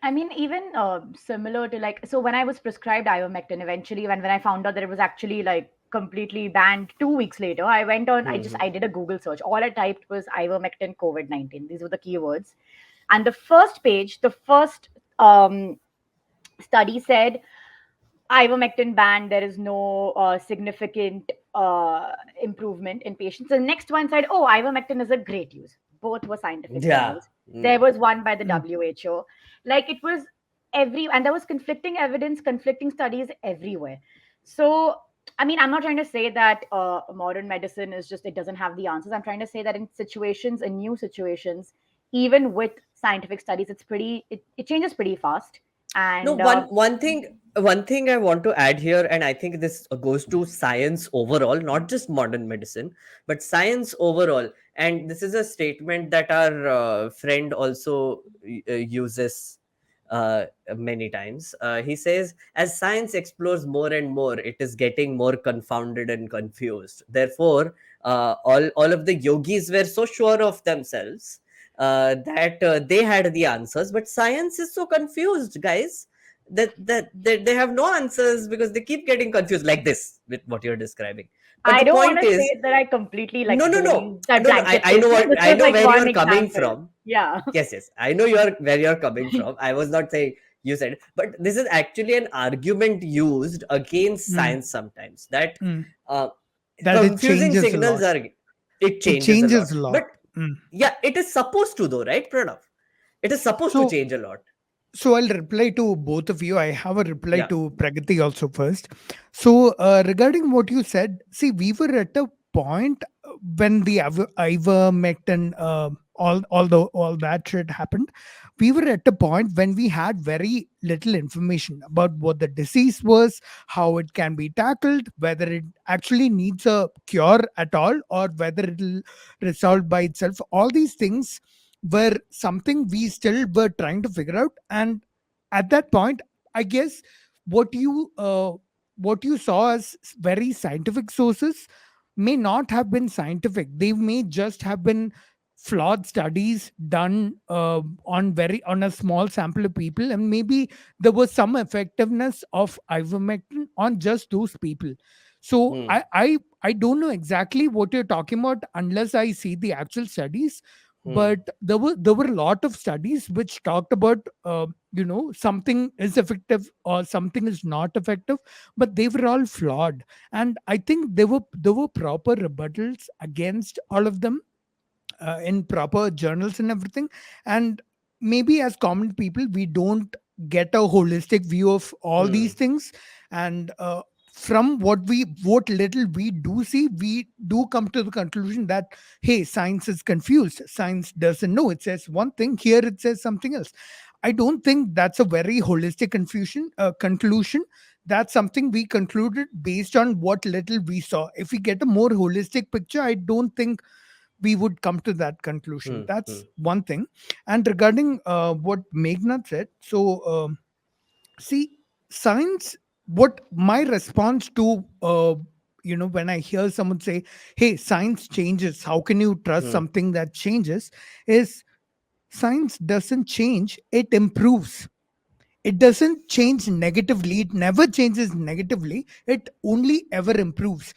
I mean, even similar to like, so when I was prescribed ivermectin, eventually, when I found out that it was actually like completely banned 2 weeks later, I went on, Mhm. I did a Google search. All I typed was ivermectin COVID-19. These were the keywords. And the first page, the first study said ivermectin ban, there is no significant improvement in patients. The next one said, oh, ivermectin is a great use. Both were scientific Yeah. studies. There was one by the Mm. WHO. Like, it was and there was conflicting evidence, conflicting studies everywhere. So, I mean, I'm not trying to say that modern medicine is just, it doesn't have the answers. I'm trying to say that in situations, in new situations, even with scientific studies, it changes pretty fast. No, And one thing I want to add here, and I think this goes to science overall, not just modern medicine, but science overall. And this is a statement that our friend also uses many times. He says, as science explores more and more, it is getting more confounded and confused. Therefore, all of the yogis were so sure of themselves that they had the answers, but science is so confused, guys, that they have no answers because they keep getting confused, like this with what you're describing. But I the don't want point to is, say that I completely no, like no, no, believe that no, no. blanket I know statement. what, This I was know like where one you're coming example. from. Yeah. Yes, yes, I know where you're coming from. I was not saying you said, but this is actually an argument used against Mm. science sometimes, that Mm. uh, That it confusing changes a signals lot. are, it It changes a lot. changes a lot. But Mm. yeah, it is supposed to though, right, Pranav? It is supposed to So, change a lot. so I'll reply to both of you. I have a reply Yeah. to Pragati also first. So, regarding what you said, see, we were at a point when the ivermectin, all that shit happened. We were at a point when we had very little information about what the disease was, how it can be tackled, whether it actually needs a cure at all, or whether it'll resolve by itself. All these things were something we still were trying to figure out. And at that point, I guess what you uh, what you saw as very scientific sources may not have been scientific. They may just have been flawed studies done on a small sample of people, and maybe there was some effectiveness of ivermectin on just those people. So Hmm. I don't know exactly what you're talking about unless I see the actual studies. Hmm. But there were a lot of studies which talked about something is effective or something is not effective, but they were all flawed. And I think there were proper rebuttals against all of them in proper journals and everything. And maybe as common people we don't get a holistic view of all these Hmm. things. And from what little we do see, we do come to the conclusion that, hey, science is confused, science doesn't know, it says one thing here, it says something else. I don't think that's a very holistic conclusion. That's something we concluded based on what little we saw. If we get a more holistic picture, I don't think we would come to that conclusion. Hmm. Hmm. That's one thing. And regarding what Meghnad said, so see, science. What my response to when I hear someone say, "Hey, science changes. How can you trust Hmm. something that changes?" Is science doesn't change; it improves. It doesn't change negatively. It never changes negatively. It only ever improves.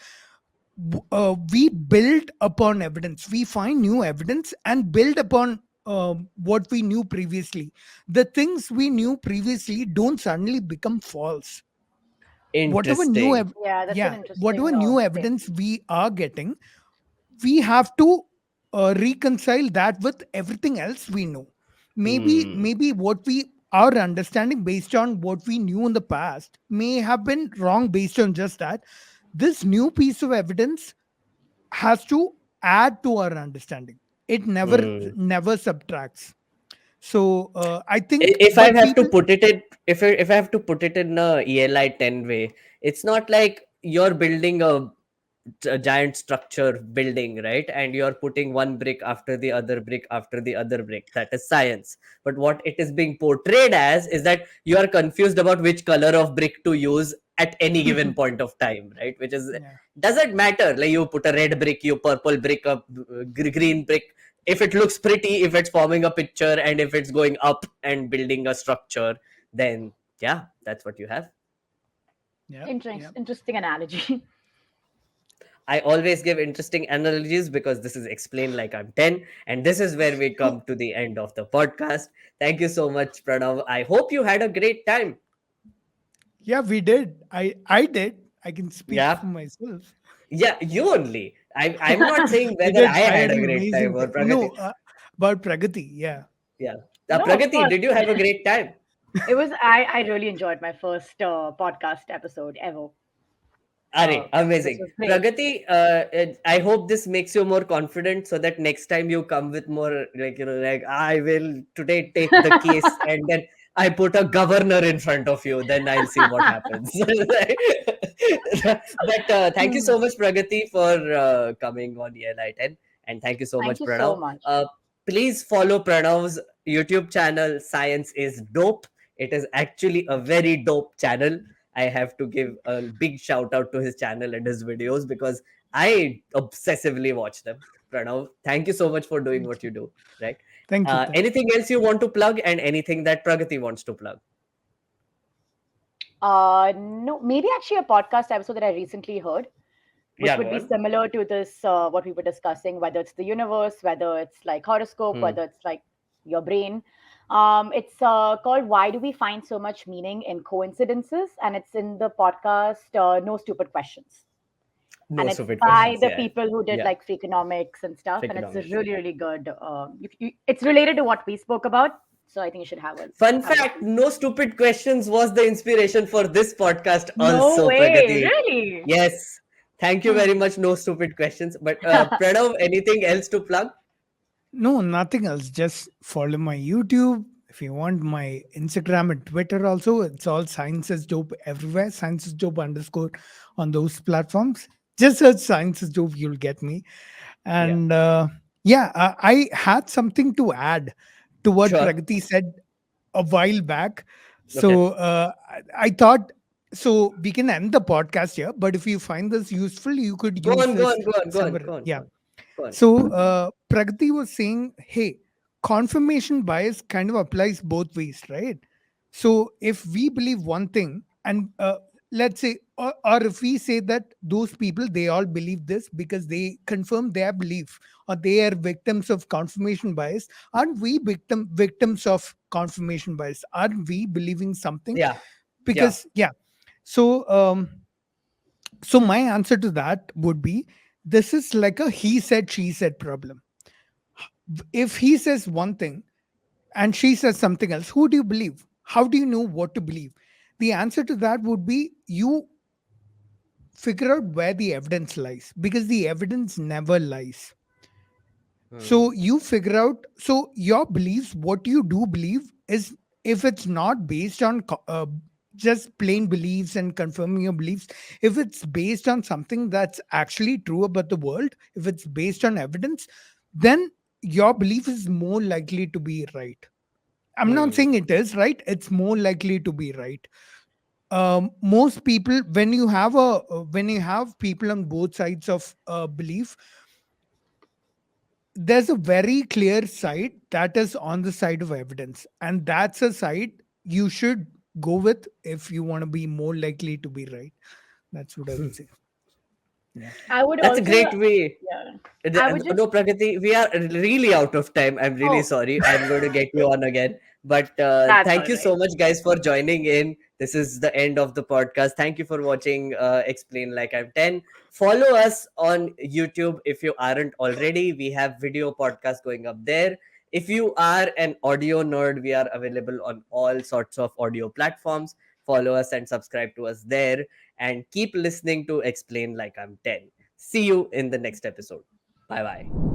We build upon evidence. We find new evidence and build upon what we knew previously. The things we knew previously don't suddenly become false. Whatever new Interesting. Yeah, that's an whatever interesting new evidence statement. we are getting, we have to reconcile that with everything else we know. Hmm. Maybe what we our understanding based on what we knew in the past may have been wrong based on just that. This new piece of evidence has to add to our understanding. It never Hmm. never subtracts. So I think, If I but have to people. put it in, if I have to put it in a ELI10 way, it's not like you're building a giant structure building, right? And you're putting one brick after the other brick after the other brick. That is science. But what it is being portrayed as is that you are confused about which color of brick to use at any given point of time, right? Which is, Yeah. doesn't matter. Like, you put a red brick, you purple brick, a green brick. If it looks pretty, if it's forming a picture, and if it's going up and building a structure, then yeah, that's what you have. Yeah. Yeah. Interesting analogy. I always give interesting analogies because this is explained like I'm 10. And this is where we So come to the end of the podcast. Thank you so much, Pranav. I hope you had a great time. Yeah, we did. I did. I can speak Yeah. for myself. Yeah, you only. I'm not saying We whether did. I I had had a an great time amazing or time. Pragati. No, about Pragati. Yeah. Yeah. No, of Pragati, course. did you have a great time? It was I really enjoyed my first podcast episode ever. Are This amazing. was great. Pragati, I hope this makes you more confident so that next time you come with more, like, like, I will today take the case and then I put a governor in front of you, then I'll see what happens. But thank you Hmm. so much, Pragati, for coming on ELI10. And thank you so Thank much, you so Pranav. much. Please follow Pranav's YouTube channel, Science is Dope. It is actually a very dope channel. I have to give a big shout out to his channel and his videos because I obsessively watch them. Pranav, thank you so much for doing Thank what you. you do. Right? Thank you. Thank you. Anything else you want to plug and anything that Pragati wants to plug? No, maybe actually a podcast episode that I recently heard, which Yeah, would go be on. similar to this, what we were discussing, whether it's the universe, whether it's like horoscope, Hmm. whether it's like your brain. It's called "Why Do We Find So Much Meaning in Coincidences?" and it's in the podcast "No Stupid Questions." No And it's stupid by questions. the Yeah. people who did Yeah. like Freakonomics and stuff, and it's a Economics. really, really good. It's related to what we spoke about, so I think you should Fun have a fact, listen. No Stupid Questions was the inspiration for this podcast, No also, way, Pragati. really? Yes. Thank you very Hmm. much, No Stupid Questions. But Pranav, anything else to plug? No, nothing else. Just follow my YouTube. If you want my Instagram and Twitter also, it's all Science is Dope everywhere. Science is Dope underscore on those platforms. Just search Science is Dope, you'll get me. Yeah. And yeah, I had something to add to what Sure. Pragati said a while back. Okay. So I thought, so we can end the podcast here, but if you find this useful, you could Go use on, go this on, go on, go on, somewhere. go on, go Yeah. on. Go on. So Pragati was saying, hey, confirmation bias kind of applies both ways, right? So if we believe one thing, and let's say, or if we say that those people they all believe this because they confirm their belief, or they are victims of confirmation bias, aren't we victims of confirmation bias? Aren't we believing something? Yeah. Yeah. Because yeah. So so my answer to that would be, this is like a he said she said problem. If he says one thing and she says something else, who do you believe? How do you know what to believe? The answer to that would be, you figure out where the evidence lies, because the evidence never lies. Hmm. So you figure out, so your beliefs, what you do believe is, if it's not based on just plain beliefs and confirming your beliefs, if it's based on something that's actually true about the world, if it's based on evidence, then your belief is more likely to be right. I'm not Hmm. saying it is right, it's more likely to be right. Most people, when you have people on both sides of belief, there's a very clear side that is on the side of evidence, and that's a side you should go with if you want to be more likely to be right. That's what I would say. Yeah. I would That's a also, great way. yeah, I would just, No, Pragati, we are really out of time. I'm really oh, sorry. I'm going to get you on again. But that's thank all you right. so much, guys, for joining in. This is the end of the podcast. Thank you for watching Explain Like I'm 10. Follow us on YouTube if you aren't already. We have video podcasts going up there. If you are an audio nerd, we are available on all sorts of audio platforms. Follow us and subscribe to us there. And keep listening to Explain Like I'm 10. See you in the next episode. Bye bye.